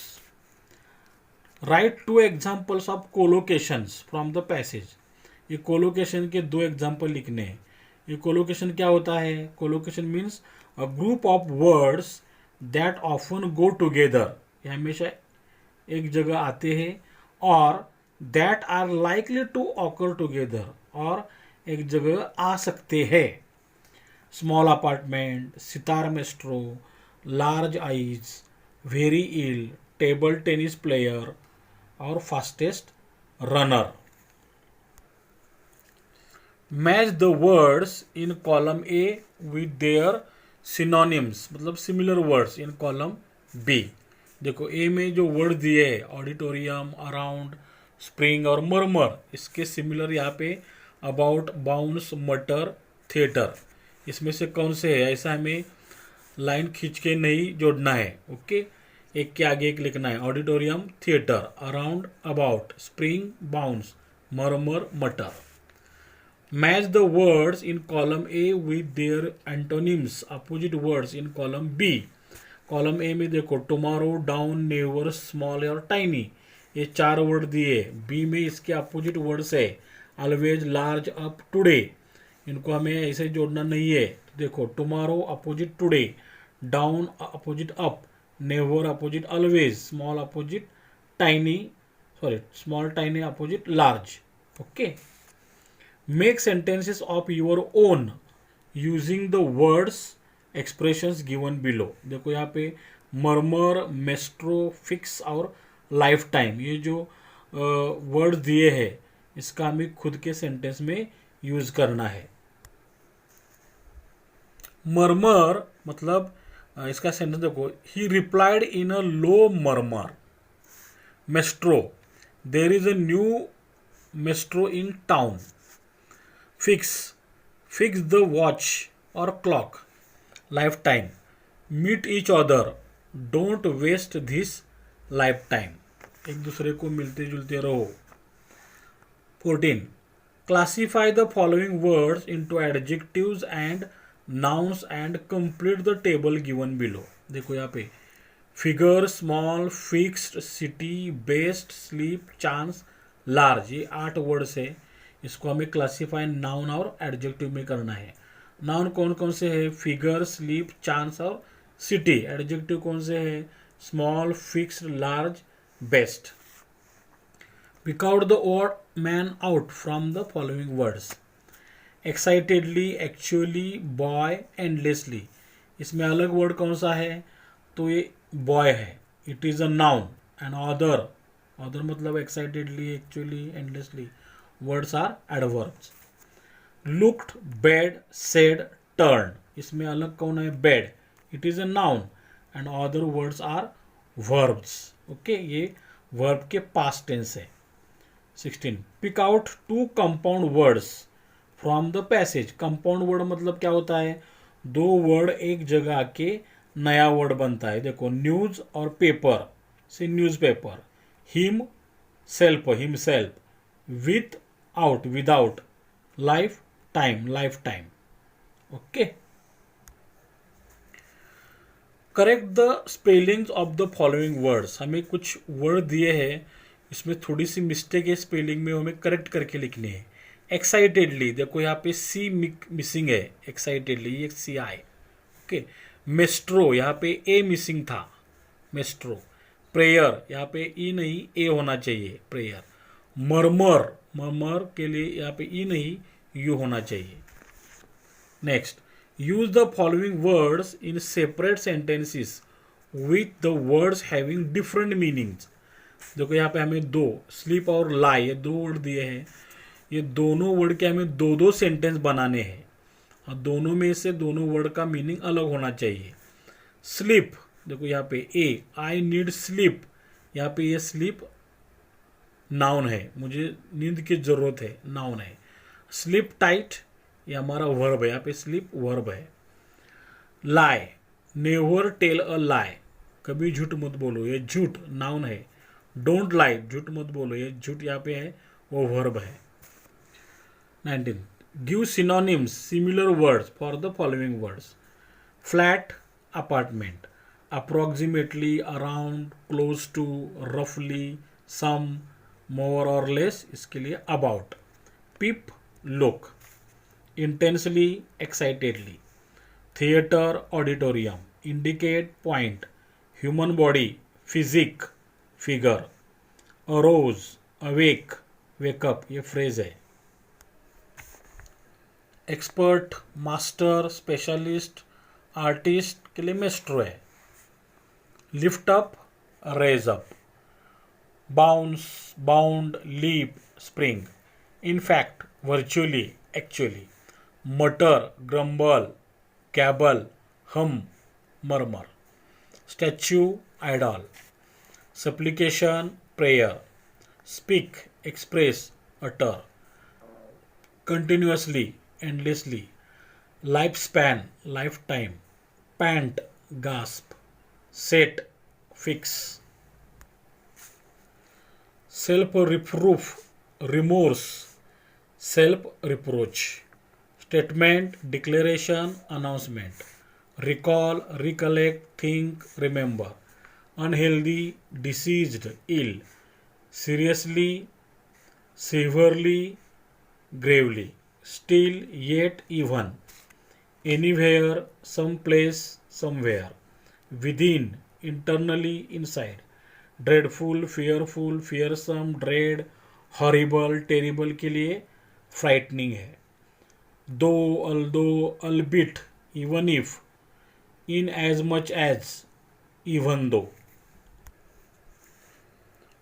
Right 2 examples of collocations from the passage. ये colocation के 2 एग्जाम्पल लिखने हैं. ये कोलोकेशन क्या होता है? Collocation means a group of words that often go together. ये हमेशा एक जगह आते हैं, और that are likely to occur together, और एक जगह आ सकते हैं. Small apartment, sitar, maestro, large eyes, very ill, table tennis player, और fastest runner. Match the words in column A with their synonyms, मतलब similar words in column B. देखो, A में जो वर्ड दिए हैं, ऑडिटोरियम, अराउंड, स्प्रिंग और मरमर, इसके similar यहाँ पे अबाउट, बाउंस, मटर, थिएटर, इसमें से कौन से है? ऐसा हमें लाइन खींच के नहीं जोड़ना है. ओके, एक के आगे एक लिखना है. Auditorium, theatre, around, about, spring, bounce, murmur, mutter. Match the words in column A with their antonyms, opposite words in column B. Column A में देखो, टुमारो, डाउन, नेवर, स्मॉल और टाइनी, ये 4 वर्ड दिए. बी में इसके opposite words है, always, large, up, today. इनको हमें ऐसे जोड़ना नहीं है. देखो, tomorrow opposite today, down opposite up, never opposite always, small tiny opposite large. Okay. Make sentences of your own using the words expressions given below. देखो, यहाँ पे मरमर, मेस्ट्रो, फिक्स और लाइफ टाइम, ये जो वर्ड दिए हैं, इसका हमें खुद के सेंटेंस में यूज करना है. मरमर मतलब इसका सेंटेंस देखो, he replied in a low murmur. Maestro, there is a new maestro in town. Fix the watch और clock. Lifetime, meet each other, don't waste this lifetime. एक दूसरे को मिलते जुलते रहो. 14. Classify the following words into adjectives and nouns and complete the table given below. देखो यहाँ पे figure, small, fixed, city, best, sleep, chance, large, ये 8 वर्ड्स है. इसको हमें क्लासीफाई नाउन और एडजेक्टिव में करना है. नाउन कौन कौन से है? फिगर, स्लीप, चांस और सिटी. एडजेक्टिव कौन से है? Small, fixed, large, best. Pick out the odd man out from the following words. Excitedly, actually, boy, endlessly. इसमें अलग वर्ड कौन सा है? तो ये बॉय है. It is a noun. And other, other मतलब excitedly, actually, endlessly. Words are adverbs. Looked, bed, said, turn. इसमें अलग कौन है? Bed. It is a noun and other words are verbs. Okay, ये वर्ब के पास्ट टेंस है. 16. Pick out 2 compound words from the passage. Compound word मतलब क्या होता है? 2 वर्ड एक जगह आके नया वर्ड बनता है. देखो, न्यूज और पेपर से newspaper. Him, self, himself. With, out, without. Life time, life time. Okay. Correct the spellings of the following words. हमें कुछ वर्ड दिए हैं, इसमें थोड़ी सी मिस्टेक है स्पेलिंग में, हमें करेक्ट करके लिखनी है. एक्साइटेडली, देखो यहाँ पे सी मिसिंग है. एक्साइटेडली ये सी आई. ओके. मेस्ट्रो, यहाँ पे ए मिसिंग था. मेस्ट्रो. प्रेयर, यहाँ पे ई नहीं ए होना चाहिए. प्रेयर. मरमर, मरमर के लिए यहाँ पे ई नहीं यू होना चाहिए. Next. Use the following words in separate sentences with the words having different meanings. देखो यहाँ पे हमें 2 स्लीप और लाई, ये 2 वर्ड दिए हैं. ये दोनों वर्ड के हमें 2-2 सेंटेंस बनाने हैं और दोनों में से दोनों वर्ड का मीनिंग अलग होना चाहिए. स्लीप, देखो यहाँ पे ए, आई नीड स्लीप. यहाँ पे ये स्लीप नाउन है, मुझे नींद की जरूरत है, नाउन है. स्लीप टाइट, ये हमारा वर्ब है. यहाँ पे स्लीप वर्ब है. लाई, नेवर टेल अ लाई, कभी झूठ मत बोलो, ये झूठ नाउन है. डोंट लाई, झूठ मत बोलो, ये झूठ यहाँ पे है, वो वर्ब है. 19. Give synonyms, similar words for the following words. Flat, apartment. Approximately, around, close to, roughly, some, more or less. इसके लिए about. Peep, look. Intensely, excitedly. Theater, auditorium. Indicate, point. Human body, physique, figure. Arouse, awake, wake up. ये phrase है. Expert, master, specialist, artist के लिए maestro है. Lift up, raise up. Bounce, bound, leap, spring. In fact, virtually, actually. Mutter, grumble, gabble, hum, murmur. Statue, idol. Supplication, prayer. Speak, express, utter. Continuously, endlessly. Lifespan, lifetime. Pant, gasp. Set, fix. Self-reproof, remorse. Self-reproach. Statement, declaration, announcement. Recall, recollect, think, remember. Unhealthy, diseased, ill. Seriously, severely, gravely. Still, yet, even. Anywhere, someplace, somewhere. Within, internally, inside. Dreadful, fearful, fearsome, dread, horrible, terrible के लिए frightening है. Though, although, albeit, even if. In as much as, even though.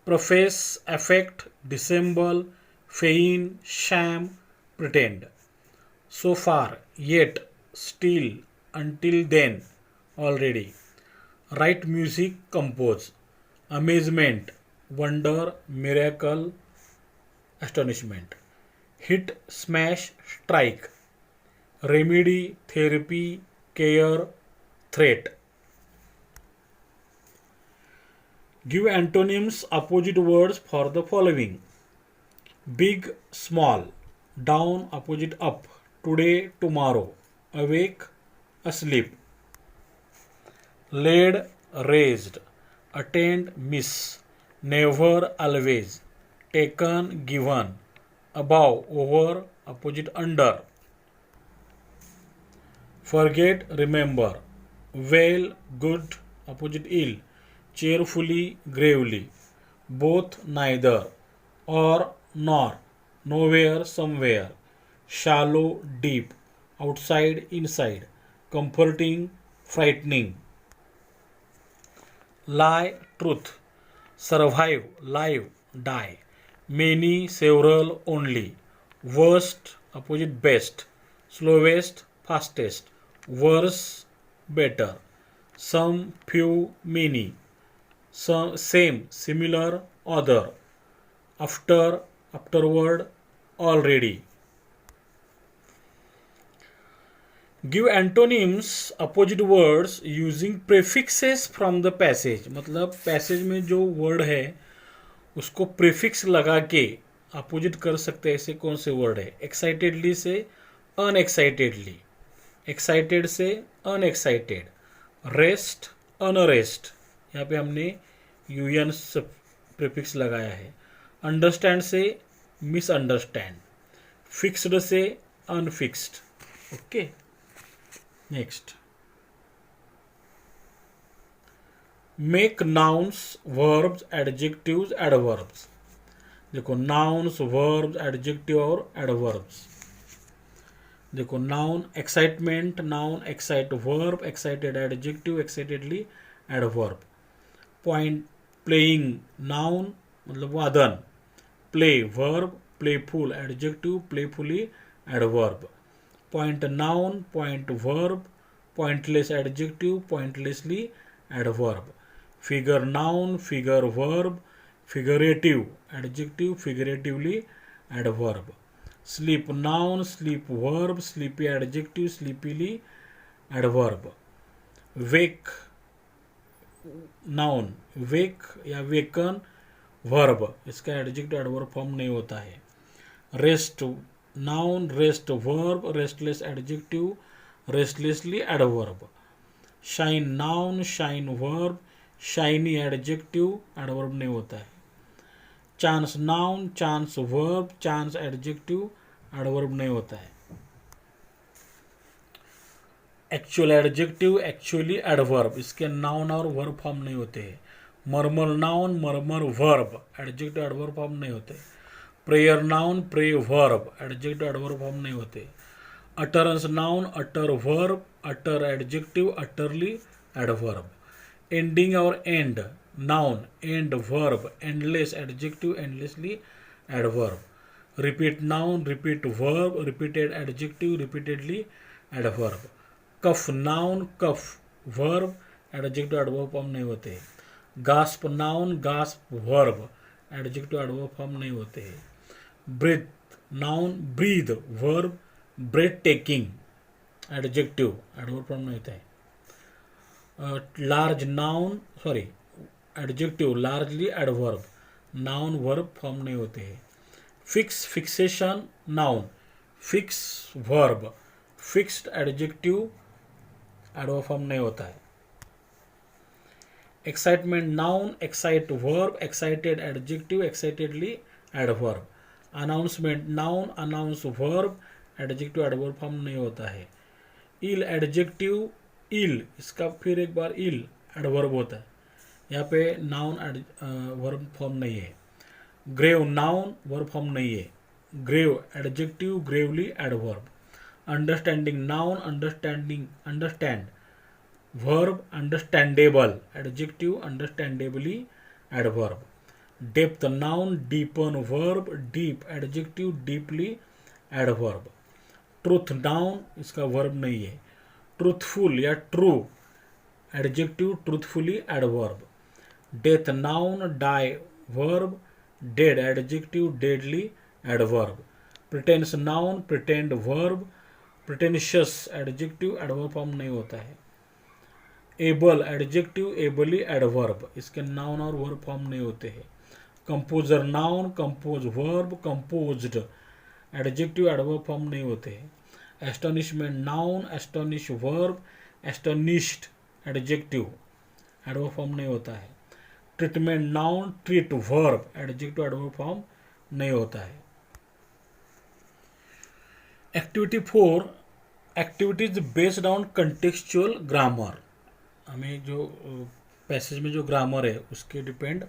Profess, affect, dissemble, feign, sham, pretend. So far, yet, still, until then, already. Write music, compose. Amazement, wonder, miracle, astonishment. Hit, smash, strike. Remedy, therapy, care, threat. Give antonyms, opposite words for the following. Big, small. Down, opposite up. Today, tomorrow. awake, asleep. Laid, raised. Attend, miss. Never, always. Taken, given. Above, over, opposite, under. Forget, remember. Well, good, opposite, ill. Cheerfully, gravely. Both, neither. Or, nor. Nowhere, somewhere. Shallow, deep. Outside, inside. Comforting, frightening. Lie, truth. Survive, live, die. Many, several, only. Worst, opposite, best. Slowest, fastest. Worse, better. Some, few, many. Some, same, similar, other. After, afterward, already. Give antonyms opposite words using prefixes from the passage. मतलब passage में जो word है उसको prefix लगा के opposite कर सकते हैं. ऐसे कौन से वर्ड है? एक्साइटेडली से अनएक्साइटेडली, एक्साइटेड से अनएक्साइटेड, रेस्ट अनरेस्ट, यहाँ पे हमने यूएन प्रीफिक्स लगाया है. अंडरस्टैंड से मिसअंडरस्टैंड, फिक्स्ड से unfixed. Okay, next. Make nouns, verbs, adjectives, adverbs. देखो नाउन्स, वर्ब्स, एडजेक्टिव और एडवर्ब्स. देखो noun excitement, noun excite, verb excited, adjective excitedly, adverb. Point playing, noun मतलब वादन, play verb, playful adjective, playfully adverb. Point noun, point verb, pointless adjective, pointlessly adverb. Figure noun, figure verb, figurative adjective, figuratively adverb. Sleep noun, sleep verb, sleepy adjective, sleepily adverb. Wake noun, wake या waken verb, इसका adjective adverb form नहीं होता है. Rest noun, rest verb, restless adjective, restlessly adverb. Shine noun, shine verb, shiny adjective, adverb नहीं होता है. Chance noun, chance verb, chance adjective, adverb नहीं होता है. एक्चुअल एडजेक्टिव, एक्चुअली एडवर्ब, इसके नाउन और वर्ब फॉर्म नहीं होते हैं. Murmur noun, murmur verb, adjective adverb form नहीं होते. Prayer noun, pray verb, adjective adverb form नहीं होते. Utterance noun, utter verb, utter adjective, utterly adverb. Ending और end noun, end verb, endless adjective, endlessly adverb. Repeat noun, repeat verb, repeated adjective, repeatedly adverb. Cough noun, cough verb, adjective adverb form नहीं होते. Gasp noun, gasp verb, adjective adverb form नहीं होते हैं. Breath noun, breathe verb, breathtaking adjective, adverb form नहीं होता है. Large noun, sorry adjective, largely adverb, noun verb form नहीं होते हैं. Fix fixation noun, fix verb, fixed adjective, adverb form नहीं होता है. Excitement noun, excite verb, excited adjective, excitedly adverb. Announcement noun, announce verb, adjective adverb form नहीं होता है. इल adjective, इल, इसका फिर एक बार इल एडवर्ब होता है. यहाँ पे नाउन वर्ब फॉर्म नहीं है. ग्रेव नाउन, वर्ब फॉर्म नहीं है. Grave adjective, gravely adverb. Understanding noun, understanding, understand verb, understandable adjective, understandably adverb. Depth noun, deepen verb, deep adjective, deeply adverb. Truth noun, इसका verb नहीं है. Truthful या true adjective, truthfully adverb. Death noun, die verb, dead adjective, deadly adverb. Pretence noun, pretend verb, pretentious adjective, adverb form नहीं होता है. Able adjective, ably adverb, इसके noun और verb form नहीं होते हैं. Composer noun, compose verb, composed adjective, adverb form नहीं होते हैं. Astonishment noun, astonish verb, astonished adjective, adverb form नहीं होता है। Treatment noun, treat verb, adjective adverb form नहीं होता है। Activity 4, activities based on contextual grammar. हमें जो पैसेज में जो ग्रामर है उसके डिपेंड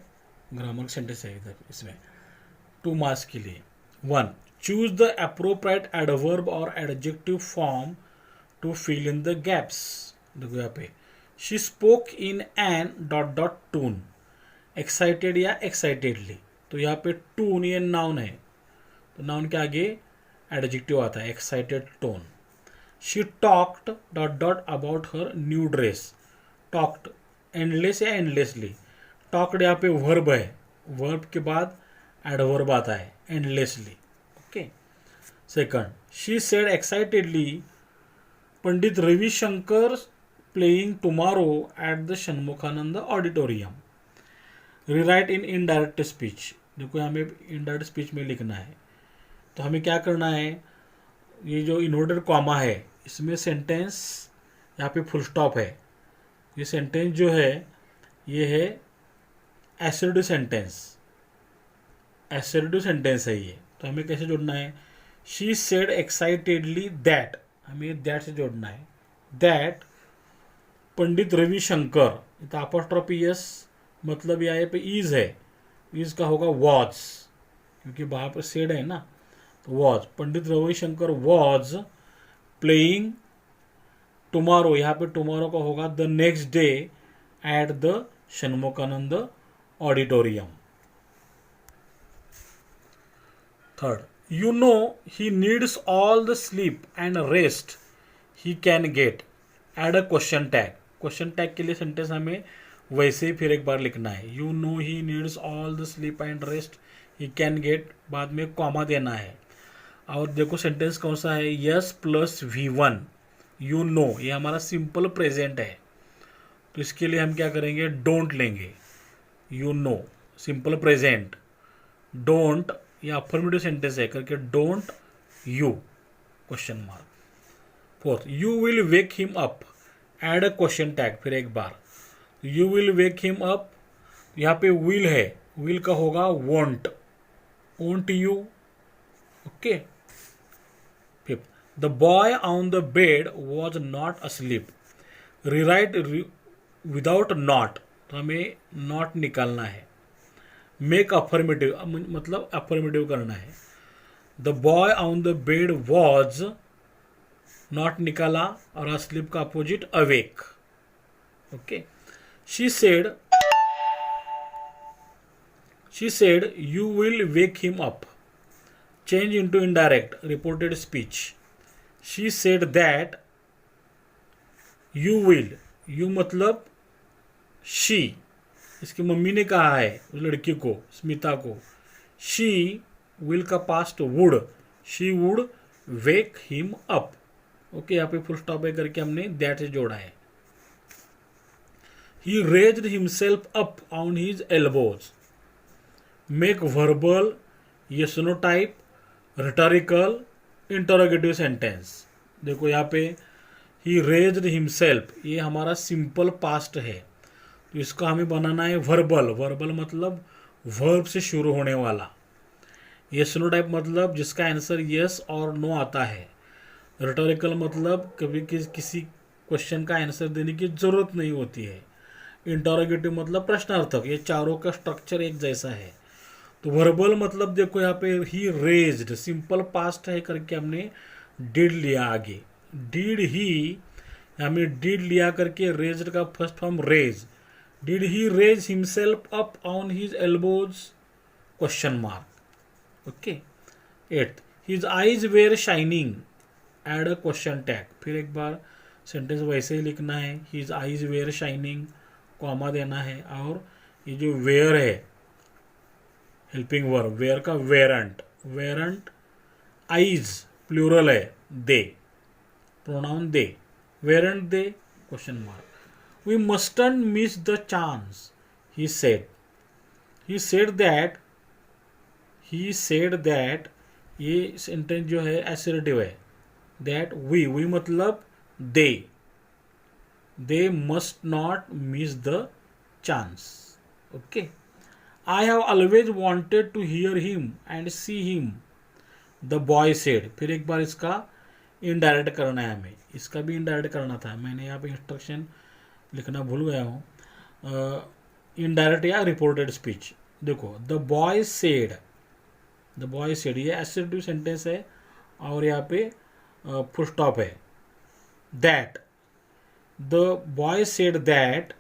ग्रामर सेंटेंस है इधर इसमें 2 मार्क्स के लिए। 1, चूज द अप्रोप्रिएट एडवर्ब और adjective form to fill in the gaps. देखो यहाँ पे she spoke in an dot dot tone, excited या एक्साइटेडली। तो यहाँ पे टून ये नाउन है, तो नाउन के आगे एडजेक्टिव आता है, excited tone. She talked dot dot about her new dress. Talked endless या एंडलेसली। टॉक्ड यहाँ पे वर्ब है, वर्ब के बाद एडवर्ब आता है endlessly. Okay. Second, she said excitedly Pandit Ravishankar playing tomorrow at the Shanmukhananda auditorium. Rewrite in indirect speech. देखो हमें इनडायरेक्ट स्पीच में लिखना है, तो हमें क्या करना है, ये जो इन्वर्टेड कॉमा है इसमें सेंटेंस यहाँ पे फुल स्टॉप है। ये सेंटेंस जो है ये है एसर्टिव सेंटेंस, एसर्टिव सेंटेंस है ये। तो हमें कैसे जोड़ना है, शी सेड एक्साइटेडली दैट, हमें दैट से जोड़ना है। दैट पंडित रविशंकर, तो अपोस्ट्रोफी एस मतलब यहाँ पे इज है, इज का होगा वॉज, क्योंकि वहाँ पर सेड है ना, तो was. Pandit Ravishankar was playing tomorrow, यहाँ पे टुमारो का होगा the next day at the Shanmukhananda auditorium. Third, you know he needs all the sleep and rest he can get. Add a question tag. Question tag के लिए sentence हमें वैसे ही फिर एक बार लिखना है। You know he needs all the sleep and rest he can gate, बाद में कॉमा देना है। और देखो सेंटेंस कौन सा है, yes plus V1। You know ये हमारा सिंपल प्रेजेंट है, तो इसके लिए हम क्या करेंगे, डोंट लेंगे। You know simple present, don't ये अफर्मेटिव सेंटेंस है करके don't you question mark. Fourth, you will wake him up. Add a question tag फिर एक बार। You will wake him up, यहाँ पे विल है, विल का होगा won't, won't you. Okay. Fifth, the boy on the bed was not asleep. Rewrite without not, तो हमें नॉट निकालना है। मेक अफर्मेटिव मतलब अफर्मेटिव करना है। The boy on the bed was, not निकाला, और अस्लीप का opposite awake. Okay. She said you will wake him up. Change into indirect reported speech. She said that you will, you मतलब she, इसकी mummy ने कहा है उस लड़की को, स्मिता को। शी विल का past would, she would wake him up. Okay, यहाँ पे फुल स्टॉप है करके हमने दैट से जोड़ा है। He raised himself up on his elbows. Make verbal, yes no type, rhetorical, interrogative sentence. देखो यहाँ पे ही रेज्ड हिमसेल्फ ये हमारा सिंपल पास्ट है, तो इसका हमें बनाना है वर्बल। वर्बल मतलब वर्ब से शुरू होने वाला। येसोनोटाइप मतलब जिसका आंसर यस और नो आता है। रिटोरिकल मतलब कभी किसी क्वेश्चन का आंसर देने की जरूरत नहीं होती है। इंटरोगेटिव मतलब प्रश्नार्थक। ये चारों का स्ट्रक्चर एक जैसा है। तो वर्बल मतलब देखो यहाँ पे ही रेज्ड सिंपल पास्ट है करके हमने डिड लिया आगे। डिड ही, हमें डिड लिया करके रेज्ड का first form raise. Did he raise himself up on his elbows question mark. Okay. Eighth, his eyes were shining. Add a question tag. फिर एक बार सेंटेंस वैसे ही लिखना है, his eyes were shining, comma देना है। और ये जो वेयर है हेल्पिंग वर्ब, वेयर का वेरंट, वेरंट आईज प्लूरल है, they, pronoun they, weren't they question mark. We mustn't miss the chance, he said. He said that, he said that ये sentence जो है एसर्टिव है, दैट वी मतलब they must not miss the chance. Okay. I have always wanted to hear him and see him, the boy said. फिर एक बार इसका indirect करना है हमें, इसका भी इनडायरेक्ट करना था. मैंने यहाँ पे इंस्ट्रक्शन लिखना भूल गया हूँ. इनडायरेक्ट या रिपोर्टेड स्पीच. देखो, द बॉय सेड ये एसर्टिव सेंटेंस है और यहाँ पे फुल स्टॉप है. That, the boy said that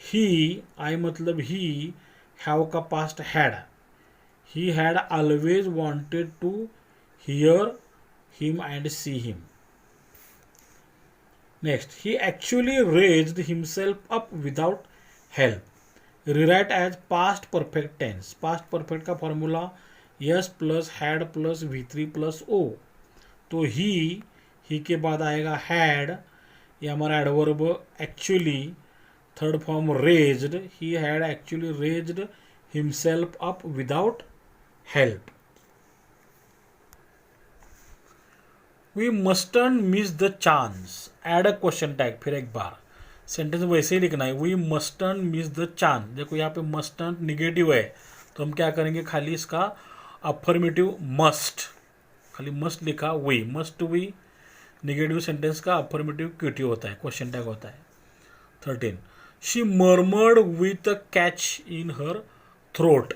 he, I मतलब ही, हैव का past had, he had always wanted to hear him and see him. Next, he actually raised himself up without help. Rewrite as past perfect tense. Past perfect का formula yes plus had plus v3 plus o. तो he के बाद आएगा had, ये हमारा adverb actually. Third form raised, he had actually raised himself up without help. We mustn't miss the chance. Add a question tag. फिर एक बार sentence वैसे ही लिखना है. We mustn't miss the chance. देखो यहाँ पे mustn't निगेटिव है, तो हम क्या करेंगे, खाली इसका अफर्मेटिव must, खाली must लिखा. we must we negative sentence का अफर्मेटिव क्यूटी होता है, क्वेश्चन टैग होता है. 13. She murmured with a catch in her throat.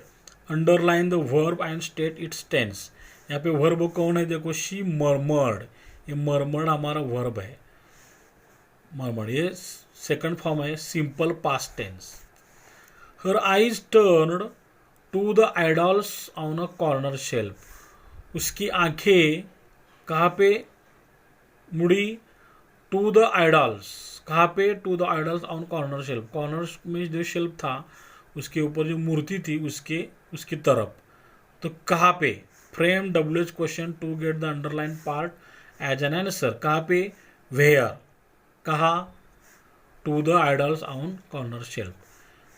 Underline the verb and state its tense. यहाँ पे वर्ब कौन है, देखो शी मर्मर्ड. ये मर्मर्ड हमारा वर्ब है. मर्मर्ड ये सेकंड फॉर्म है, simple past tense. Her eyes turned to the idols on a corner shelf. उसकी आंखें कहाँ पे मुड़ी, टू द आइडल्स. कहाँ पे, to the idols on corner shelf. Corner में जो शेल्फ था उसके ऊपर जो मूर्ति थी उसकी तरफ. तो कहाँ पे, frame WH question to get the underline part as an answer. कहाँ पे, वेयर, कहाँ, to the idols on corner shelf.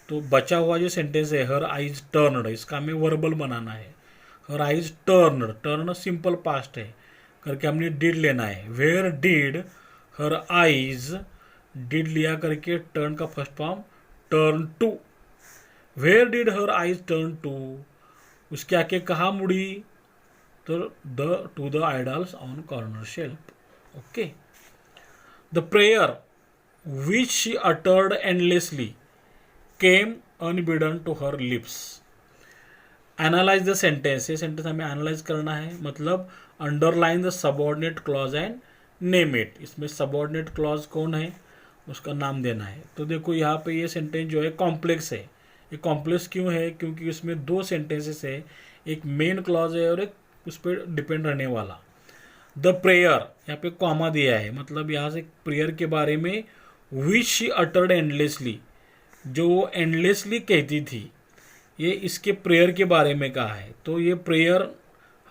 तो बचा हुआ जो सेंटेंस है हर आइज टर्न्ड, इसका हमें वर्बल बनाना है. Her eyes turned, turn simple past है करके हमने डिड लेना है. Where did her eyes, did लिया करके टर्न का first form turn to. Where did her eyes turn to, उसके आके कहाँ मुड़ी, तो to the idols on corner shelf. Okay. The prayer which she uttered endlessly came unbidden to her lips. Analyse the sentence. ये sentence हमें analyse करना है, मतलब underline the subordinate clause and name it. इसमें सबऑर्डिनेट क्लॉज कौन है, उसका नाम देना है. तो देखो यहाँ पे ये सेंटेंस जो है कॉम्प्लेक्स है. ये कॉम्प्लेक्स क्यों है, क्योंकि उसमें दो सेंटेंसेस है, एक मेन क्लॉज है और एक उस पर डिपेंड रहने वाला. द प्रेयर, यहाँ पे कॉमा दिया है, मतलब यहाँ से प्रेयर के बारे में विच शी अटर्ड एंडलेसली, जो एंडलेसली कहती थी, ये इसके प्रेयर के बारे में कहा है. तो ये प्रेयर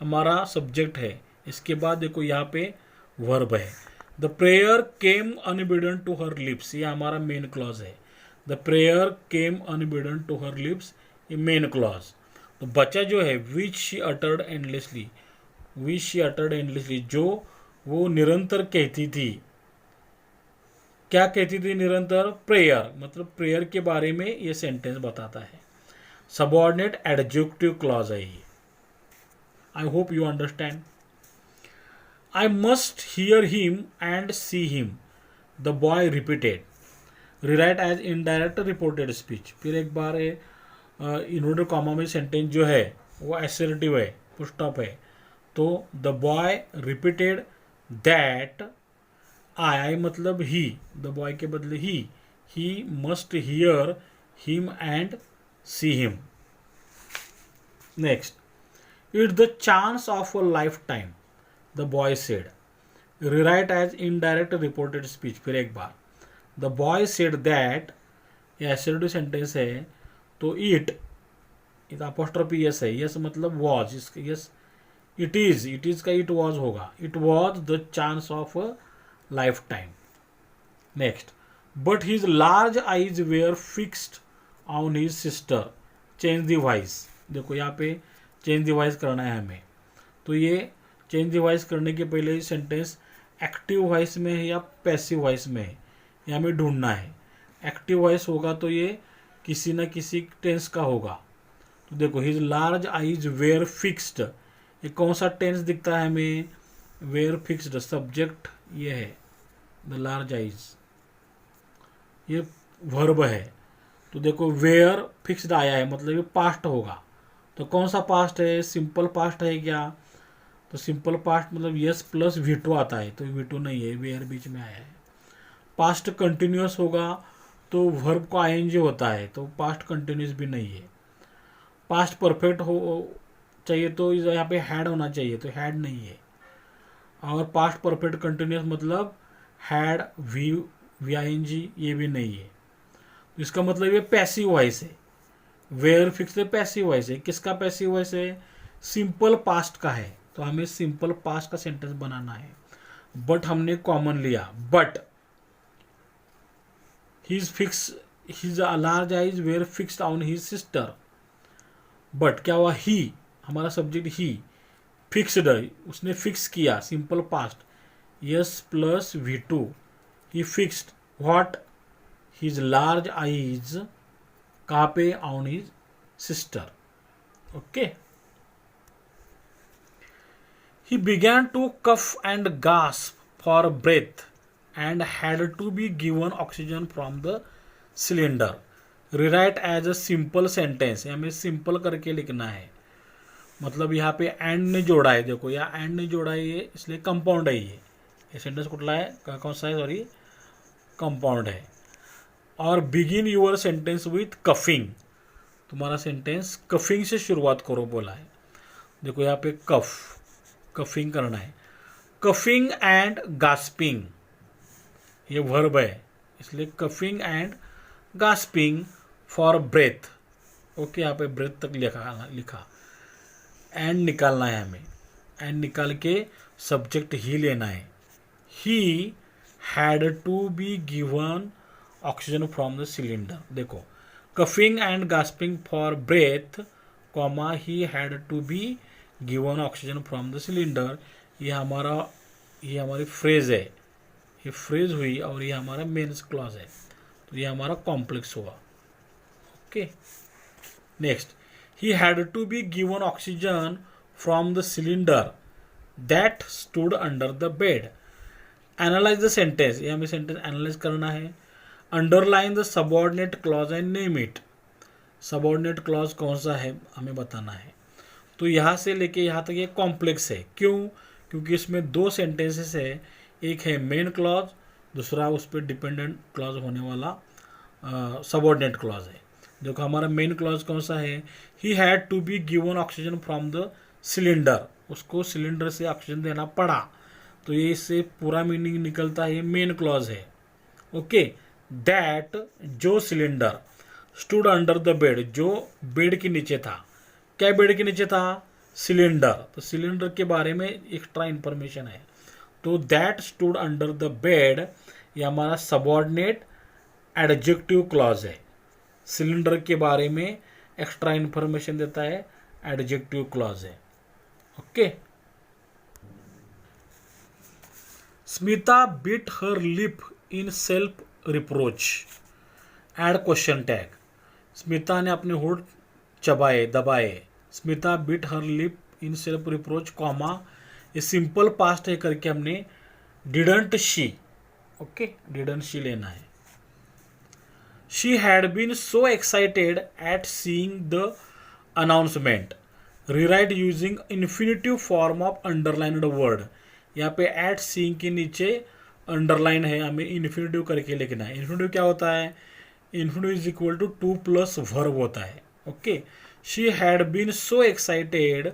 हमारा सब्जेक्ट है. इसके बाद देखो यहाँ पे वर्ब है. The prayer came unbidden to her lips, ये हमारा मेन क्लॉज है. The prayer came unbidden to her lips, ये मेन क्लॉज. तो बचा जो है which she uttered endlessly, which she uttered endlessly, जो वो निरंतर कहती थी. क्या कहती थी निरंतर, प्रेयर, मतलब प्रेयर के बारे में ये सेंटेंस बताता है. सबऑर्डिनेट एडजेक्टिव क्लॉज है ये. I hope you understand. I must hear him and see him, the boy repeated. Rewrite as indirect reported speech. फिर एक बार इनवर्टेड कॉमा में सेंटेंस जो है वो एसर्टिव है, फुल स्टॉप है. तो the boy repeated that, I मतलब ही, द बॉय के बदले he must hear him and see him. Next, it's the chance of a life time, the boy said. Rewrite as indirect reported speech. फिर एक बार, the boy said that, ये assertive sentence है, तो it apostrophe S है, S मतलब was, S it is का it was होगा. It was the chance of a life time. Next, but his large eyes were fixed on his sister. Change the voice. देखो यहाँ पे change the voice करना है हमें. तो ये चेंज द वॉइस करने के पहले सेंटेंस एक्टिव वॉइस में है या पैसिव वॉइस में है, ये हमें ढूंढना है। एक्टिव वॉइस होगा तो ये किसी न किसी टेंस का होगा। तो देखो, his large eyes were fixed, ये कौन सा टेंस दिखता है हमें? वेयर फिक्स्ड, सब्जेक्ट ये है द लार्ज आईज, ये वर्ब है। तो देखो वेयर फिक्स्ड आया है मतलब ये पास्ट होगा। तो कौन सा पास्ट है? सिंपल पास्ट है क्या? तो सिंपल पास्ट मतलब यस प्लस वीटो आता है, तो वीटो नहीं है, वेयर बीच में आया है। पास्ट कंटिन्यूअस होगा तो वर्ब को आईएनजी होता है, तो पास्ट कंटिन्यूअस भी नहीं है। पास्ट परफेक्ट हो चाहिए तो यहाँ पे हैड होना चाहिए, तो हैड नहीं है। और पास्ट परफेक्ट कंटिन्यूअस मतलब हैड वी आईएनजी, ये भी नहीं है। तो इसका मतलब ये पैसिव वॉइस है। वेयर फिक्स पैसिव वॉइस है। किसका पैसिव वॉइस है? सिंपल पास्ट का है। तो हमें सिंपल पास्ट का सेंटेंस बनाना है। बट हमने कॉमन लिया, but his large eyes were fixed on his sister. But क्या हुआ? ही, हमारा सब्जेक्ट ही, फिक्स्ड, उसने फिक्स किया, simple past, yes plus V2, he fixed what? His large eyes, कहाँ पे? On his sister. Okay. He began to cough and gasp for breath and had to be given oxygen from the cylinder. Rewrite as a simple sentence. हमें simple करके लिखना है। मतलब यहाँ पे and ने जोड़ा है, देखो यहाँ एंड ने जोड़ा है, ये इसलिए कंपाउंड है। ये सेंटेंस कुठला है? कौन सा है? सॉरी, कंपाउंड है। और begin your sentence with coughing, तुम्हारा सेंटेंस कफिंग से शुरुआत करो बोला है। देखो यहाँ पे कफिंग करना है। कफिंग एंड गास्पिंग, ये वर्ब है, इसलिए coughing and gasping for breath. Okay, यहाँ पे ब्रेथ तक लिखा। एंड निकालना है हमें, एंड निकाल के सब्जेक्ट ही लेना है। He had to be given oxygen from the cylinder. देखो, coughing and gasping for breath, comma, he had to be given oxygen from the cylinder, ये हमारी फ्रेज है, ये फ्रेज हुई और ये हमारा मेन्स क्लॉज है। तो ये हमारा कॉम्प्लेक्स हुआ। Okay, next, he had to be given oxygen from the cylinder that stood under the bed. Analyze the sentence, ये हमें सेंटेंस एनालाइज करना है। Underline the subordinate clause and name it. Subordinate clause कौन सा है हमें बताना है। तो यहाँ से लेके यहाँ तक ये कॉम्प्लेक्स है। क्यों? क्योंकि इसमें दो सेंटेंसेस है, एक है मेन क्लॉज, दूसरा उस पर डिपेंडेंट क्लॉज होने वाला सबऑर्डिनेट क्लॉज है। देखो हमारा मेन क्लॉज कौन सा है? He had to be given oxygen from the cylinder, उसको सिलेंडर से ऑक्सीजन देना पड़ा। तो ये इससे पूरा मीनिंग निकलता है, ये मेन क्लॉज है। ओके, दैट, जो cylinder, stood under the bed, जो बेड के नीचे था। क्या बेड के नीचे था? सिलेंडर। तो सिलेंडर के बारे में एक्स्ट्रा इंफॉर्मेशन है। तो that stood under the bed, ये हमारा सबऑर्डिनेट एडजेक्टिव क्लॉज है। सिलेंडर के बारे में एक्स्ट्रा इंफॉर्मेशन देता है, एडजेक्टिव क्लॉज है। Okay. Smita bit her lip in self reproach. Add question tag. Smita ने अपने होठ चबाए, दबाए। Smita bit her lip in self reproach, comma, ये सिंपल पास्ट है करके हमने didn't she, okay, didn't she लेना है। She had been so excited eight seeing the announcement. Rewrite using infinitive form of underlined word. यहाँ पे एट सीइंग के नीचे अंडरलाइन है, हमें इन्फिनेटिव करके लिखना है। इन्फिनेटिव क्या होता है? Infinitive is equal to 2 plus verb होता है। Okay, she had been so excited,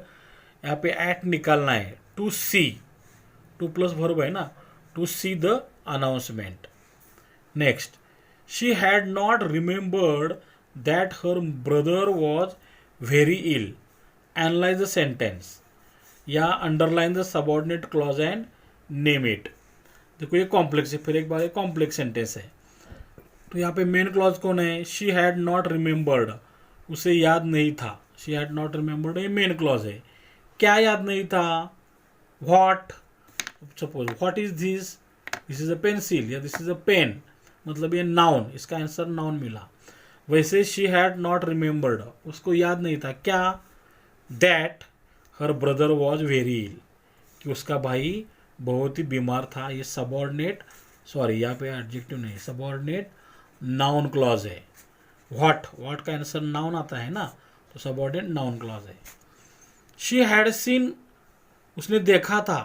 यहाँ पे एट निकालना है, टू सी, 2 प्लस वर्ब है ना, to see the announcement. Next, she had not remembered that her brother was very ill. Analyse the sentence, या underline the subordinate clause and name it. देखो ये complex है, फिर एक बार ये कॉम्प्लेक्स सेंटेंस है। तो यहाँ पे मेन क्लॉज कौन है? शी हैड नॉट रिमेंबर्ड, उसे याद नहीं था। शी हैड नॉट रिमेंबर्ड, ये मेन क्लॉज है। क्या याद नहीं था? What? Suppose what is this is a pencil या दिस इज अ पेन, मतलब ये नाउन, इसका आंसर नाउन मिला। वैसे शी हैड नॉट रिमेंबर्ड, उसको याद नहीं था क्या, that her brother was very ill, कि उसका भाई बहुत ही बीमार था। ये सबऑर्डिनेट, सॉरी यहाँ पे एडजेक्टिव नहीं, सबऑर्डिनेट नाउन क्लॉज है। व्हाट का आंसर नाउन आता है ना, तो सबऑर्डिनेट नाउन क्लॉज है। शी हैड सीन, उसने देखा था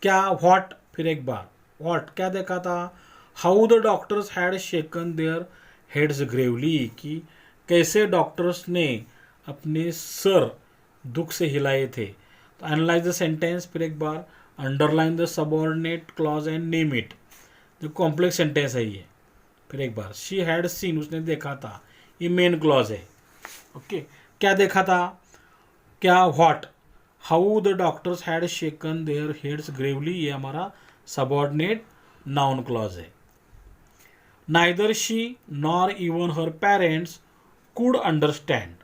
क्या, व्हाट, फिर एक बार व्हाट, क्या देखा था, how the doctors had shaken their heads Gravely, कि कैसे डॉक्टर्स ने अपने सर दुख से हिलाए थे। तो एनालाइज द सेंटेंस, फिर एक बार underline the subordinate clause and name it, जो कॉम्प्लेक्स सेंटेंस है ये। फिर एक बार शी हैड सीन, उसने देखा था, ये मेन क्लॉज है। ओके, क्या देखा था, क्या, what, how the doctors had shaken their heads Gravely, ये हमारा सबऑर्डिनेट नाउन क्लॉज है। Neither she nor even her parents could understand,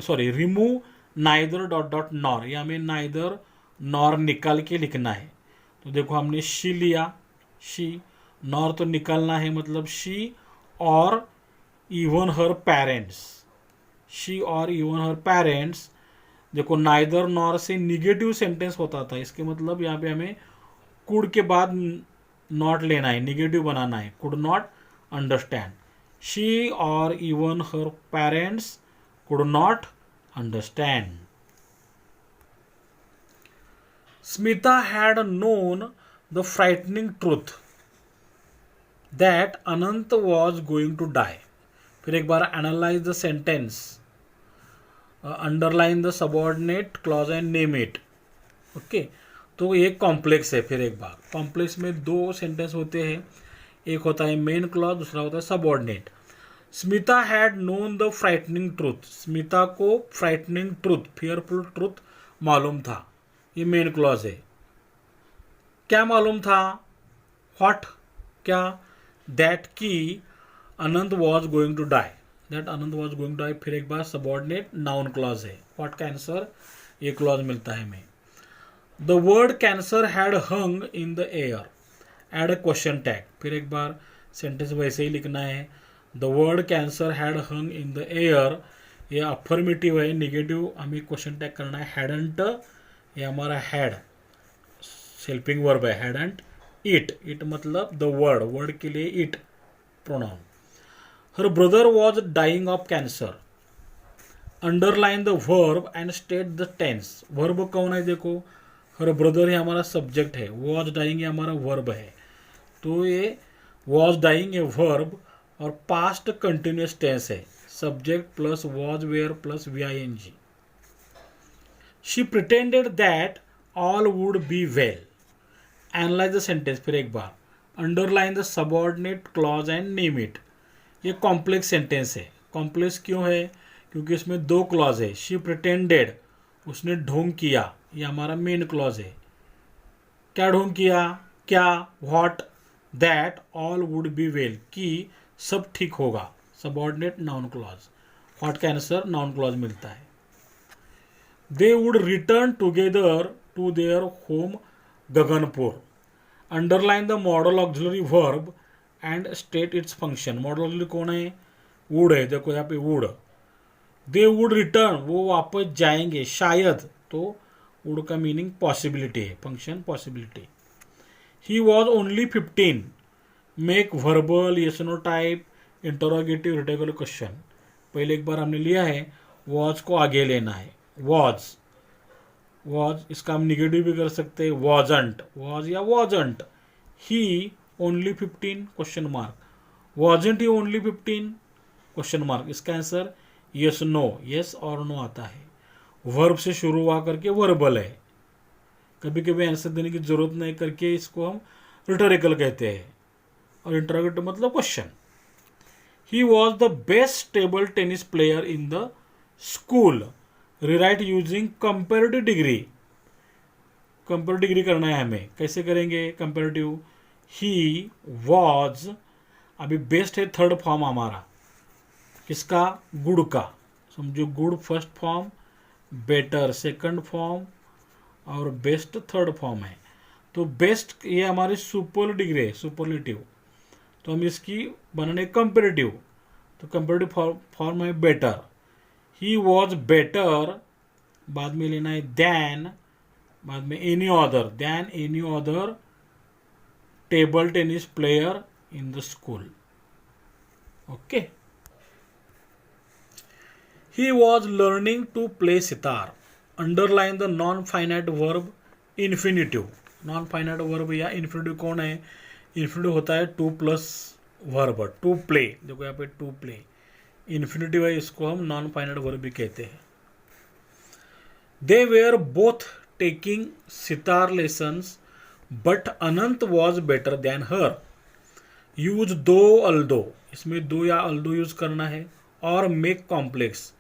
remove neither dot dot nor, या हमें नाइदर नॉर निकाल के लिखना है। तो देखो हमने शी लिया, शी, नॉर तो निकालना है, मतलब शी और इवन हर पेरेंट्स, शी और इवन हर पेरेंट्स। देखो नाइदर नॉर से निगेटिव सेंटेंस होता था, इसके मतलब यहाँ पे हमें कुड के बाद नॉट लेना है, निगेटिव बनाना है, कुड नॉट अंडरस्टैंड। शी और even her parents could not understand. Smita had known the frightening truth that Anant was going to die. फिर एक बार analyse the sentence, underline the subordinate clause and name it. Okay, तो ये complex है। फिर एक बार complex में दो सेंटेंस होते हैं, एक होता है मेन क्लॉज, दूसरा होता है subordinate. Smita had known the frightening truth, Smita को फ्राइटनिंग ट्रूथ, फियरफुल ट्रूथ मालूम था, ये मेन क्लॉज है। क्या मालूम था, व्हाट, क्या, दैट की Anant was going to die, that Anant was going to die. फिर एक बार सबऑर्डिनेट नाउन क्लॉज है, व्हाट का आंसर ये क्लॉज मिलता है हमें। The word cancer had hung in the air, add a question tag. फिर एक बार सेंटेंस वैसे ही लिखना है, the word cancer had hung in the air, ये अफर्मेटिव है, निगेटिव हमें क्वेश्चन टैग करना है। हैडंट, ये हमारा हैड हेल्पिंग वर्ब है, हैडंट इट, इट मतलब द वर्ड के लिए it pronoun. Her brother was dying of cancer, underline the verb and state the tense. Verb कौन है, देखो हर ब्रदर है हमारा सब्जेक्ट है, वॉज डाइंग है हमारा वर्ब है, तो ये वॉज डाइंग है वर्ब और पास्ट कंटिन्यूस टेंस है, subject plus was were plus V I N G. She pretended that all would be well, analyse the sentence. फिर एक बार underline the subordinate clause and name it, ये कॉम्प्लेक्स सेंटेंस है। Complex क्यों है, क्योंकि इसमें दो क्लॉज है। शी प्रिटेंडेड, उसने ढोंग किया, ये हमारा मेन क्लॉज है। क्या ढोंग किया, क्या, what, that all would be well, कि सब ठीक होगा, सबऑर्डिनेट नाउन क्लॉज। व्हाट का आंसर नाउन क्लॉज मिलता है। They would return together to their home Gaganpur, underline the modal auxiliary verb and state its function. Modal auxiliary कौन है, would है, देखो यहाँ पे वुड। दे वुड रिटर्न, वो वापस जाएंगे शायद, तो वुड का मीनिंग पॉसिबिलिटी है, function possibility. He was only 15, make verbal yes no type interrogative रिटेबल क्वेश्चन। पहले एक बार हमने लिया है, वॉज को आगे लेना है, वॉज इसका हम निगेटिव भी कर सकते हैं, वॉजंट, वॉज या वॉजंट। ही ओनली 15 क्वेश्चन मार्क, वॉजंट ही ओनली 15 क्वेश्चन मार्क। इसका आंसर यस नो, यस और नो आता है, वर्ब से शुरू हुआ करके वर्बल है। कभी कभी आंसर देने की जरूरत नहीं करके इसको हम रिटोरिकल कहते हैं, और इंटरोगेटिव मतलब question. He was the best table tennis player in the school, rewrite using comparative degree. Comparative degree करना है हमें, कैसे करेंगे कंपेरेटिव, ही वॉज, अभी बेस्ट है थर्ड फॉर्म हमारा, किसका, गुड का, समझो good first form, better second form और बेस्ट थर्ड फॉर्म है। तो बेस्ट ये हमारी सुपर डिग्री है, सुपरलेटिव, तो हम इसकी बनाने कंपेरेटिव, तो कंपेरेटिव फॉर्म है बेटर। ही वॉज बेटर, बाद में लेना है देन, बाद में any other, then any other table tennis player in the school. Okay, he was learning to play sitar, underline the non finite verb infinitive. Non finite verb या infinitive कौन है? Infinitive होता है to plus verb, to play, देखो यहाँ पे to play infinitive है, इसको हम नॉन फाइनाइट वर्ब भी कहते हैं। They were both taking sitar lessons but Anant was better than her. Use though although, इसमें दो या अल्दो यूज करना है, और मेक कॉम्प्लेक्स,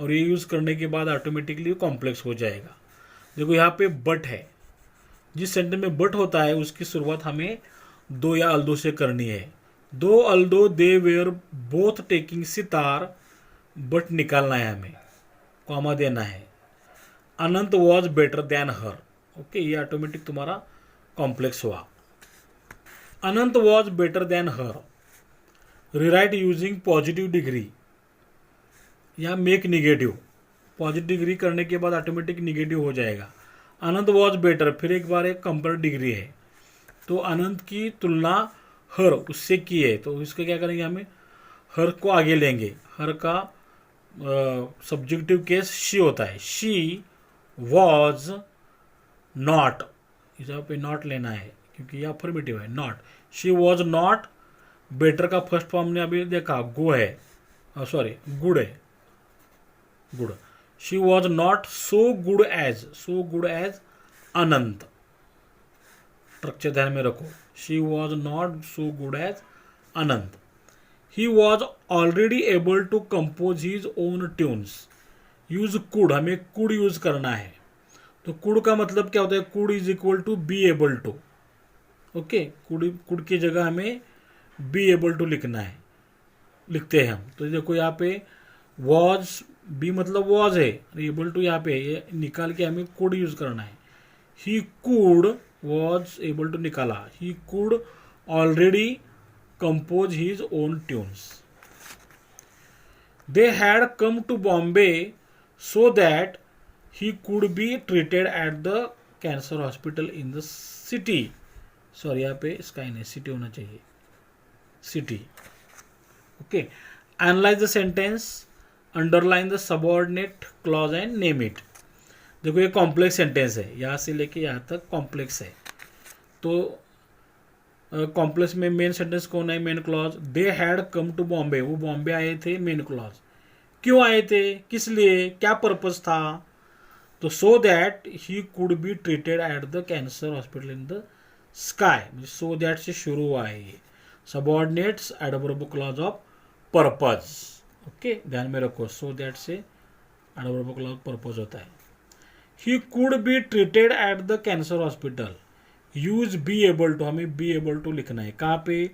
और ये यूज करने के बाद ऑटोमेटिकली कॉम्प्लेक्स हो जाएगा। देखो यहाँ पे बट है, जिस सेंटेंस में बट होता है उसकी शुरुआत हमें दो या अल्दो से करनी है। Though although they were both taking sitar, but निकालना है हमें, कॉमा देना है। Anant was better than her, okay, ये ऑटोमेटिक तुम्हारा कॉम्प्लेक्स हुआ। Anant was better than her, rewrite using positive degree या मेक निगेटिव, पॉजिटिव डिग्री करने के बाद ऑटोमेटिक निगेटिव हो जाएगा। अनंत वॉज बेटर, फिर एक बार एक कंपेयर डिग्री है, तो अनंत की तुलना हर उससे की है, तो इसका क्या करेंगे, हमें हर को आगे लेंगे। हर का सब्जेक्टिव केस शी होता है, शी वॉज नॉट, यहाँ पे नॉट लेना है क्योंकि ये अफर्मेटिव है, not, she was not better का फर्स्ट फॉर्म ने अभी देखा गो है, सॉरी गुड है, good. She was not so good as Anant, structure ध्यान में रखो, she was not so good as Anant. He was already able to compose his own tunes, use could, हमें कुड यूज करना है, तो कुड का मतलब क्या होता है, could is equal to be able to, okay, could की जगह हमें बी एबल टू लिखना है, लिखते हैं हम। तो देखो यहाँ पे वॉज, बी मतलब वॉज है, एबल टू यहाँ पे ये निकाल के हमें कुड यूज करना है। He could, was able to निकाला, he could already compose his own tunes. They had come to Bombay so that he could be treated at the cancer hospital in the city, sorry यहाँ पे sky नहीं, city होना चाहिए, city. Okay, analyse the sentence, underline the subordinate clause and name it. देखो ये complex sentence है, यहाँ से लेके यहाँ तक कॉम्प्लेक्स है, तो कॉम्प्लेक्स में मेन सेंटेंस कौन है, main clause. They had come to Bombay, वो बॉम्बे आए थे, मेन क्लॉज। क्यों आए थे, किस लिए, क्या पर्पज था, तो so that he could be treated at the cancer hospital in the sky, so that से शुरू हुआ है ये, subordinates adverb clause of purpose. Okay, ध्यान में रखो, सो दैट से एडवर्ब क्लॉज पर्पज होता है। He could be treated at the cancer hospital, use be able to, हमें बी एबल टू लिखना है, कहाँ पे,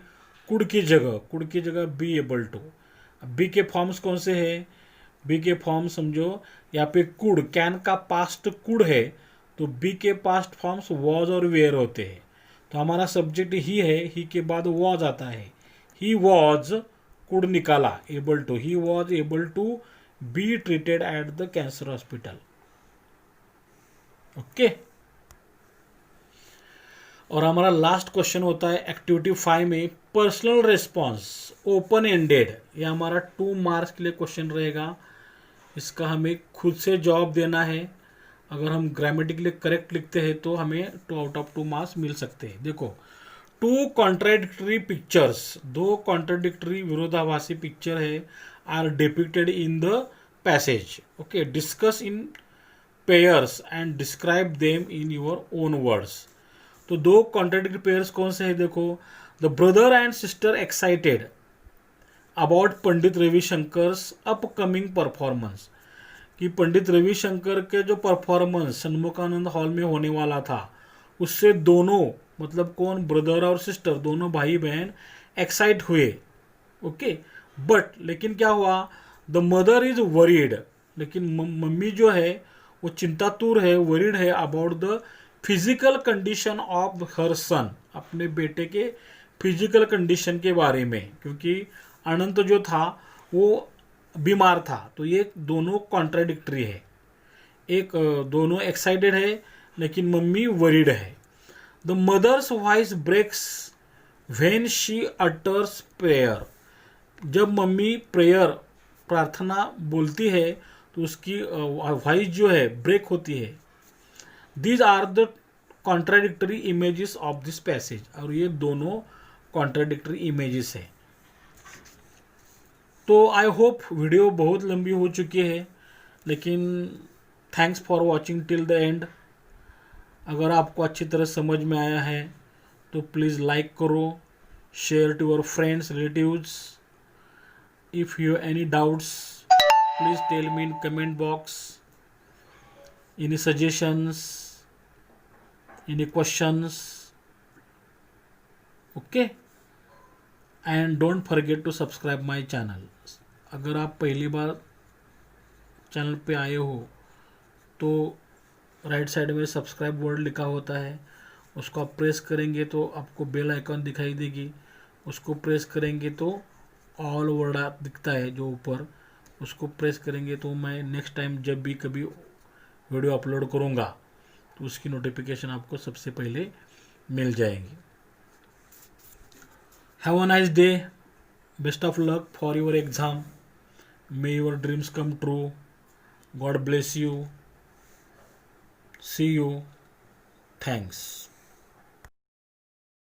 कुड की जगह बी एबल टू। बी के फॉर्म्स कौन से है, बी के फॉर्म समझो, यहाँ पे कुड, कैन का पास्ट कुड है, तो बी के पास्ट फॉर्म्स वॉज और वेयर होते हैं, तो हमारा सब्जेक्ट ही है, ही के बाद वॉज आता है, ही वॉज, कुड निकाला, able to, he was able to be treated at the cancer hospital. Okay, और हमारा लास्ट क्वेश्चन होता है एक्टिविटी 5 में, पर्सनल रिस्पॉन्स ओपन एंडेड, ये हमारा 2 मार्क्स के लिए क्वेश्चन रहेगा, इसका हमें खुद से जवाब देना है। अगर हम ग्रामेटिकली करेक्ट लिखते हैं तो हमें 2 आउट ऑफ 2 मार्क्स मिल सकते हैं। देखो, 2 कॉन्ट्राडिक्टरी पिक्चर्स, 2 कॉन्ट्राडिक्टरी विरोधाभासी पिक्चर है, are depicted in the passage. Okay, discuss in pairs and describe them in your own words. तो 2 कॉन्ट्राडिक्टरी पेयर्स कौन से है, देखो, the brother and sister excited about Pandit Ravishankar's upcoming performance, कि पंडित रविशंकर के जो परफॉर्मेंस सन्मुखानंद हॉल में होने वाला था, उससे दोनों, मतलब कौन, ब्रदर और सिस्टर, दोनों भाई बहन एक्साइट हुए। ओके, बट लेकिन क्या हुआ, द मदर इज वरीड, लेकिन मम्मी जो है वो चिंतातुर है, वरीड है about the physical condition of her son, अपने बेटे के फिजिकल कंडीशन के बारे में, क्योंकि अनंत जो था वो बीमार था। तो ये दोनों कॉन्ट्राडिक्टरी है, एक दोनों एक्साइटेड है लेकिन मम्मी वरीड है। The mother's voice breaks when she utters prayer, जब मम्मी प्रेयर प्रार्थना बोलती है तो उसकी वॉइस जो है ब्रेक होती है। These are the contradictory images of this passage, और ये दोनों कॉन्ट्राडिक्टरी इमेजेस है। तो आई होप वीडियो बहुत लंबी हो चुकी है, लेकिन thanks for watching till the end. अगर आपको अच्छी तरह समझ में आया है तो प्लीज़ लाइक करो, share to your friends relatives. If you any doubts please tell me in comment box. Any suggestions, any questions, okay. And don't forget to subscribe my channel. अगर आप पहली बार चैनल पे आए हो तो राइट साइड में सब्सक्राइब वर्ड लिखा होता है, उसको आप प्रेस करेंगे तो आपको बेल आइकॉन दिखाई देगी। उसको प्रेस करेंगे तो ऑल वर्ड दिखता है जो ऊपर, उसको प्रेस करेंगे तो मैं नेक्स्ट टाइम जब भी कभी वीडियो अपलोड करूँगा तो उसकी नोटिफिकेशन आपको सबसे पहले मिल जाएगी। Have a nice day, best of luck for your exam, may your dreams come true, God bless you, see you, thanks.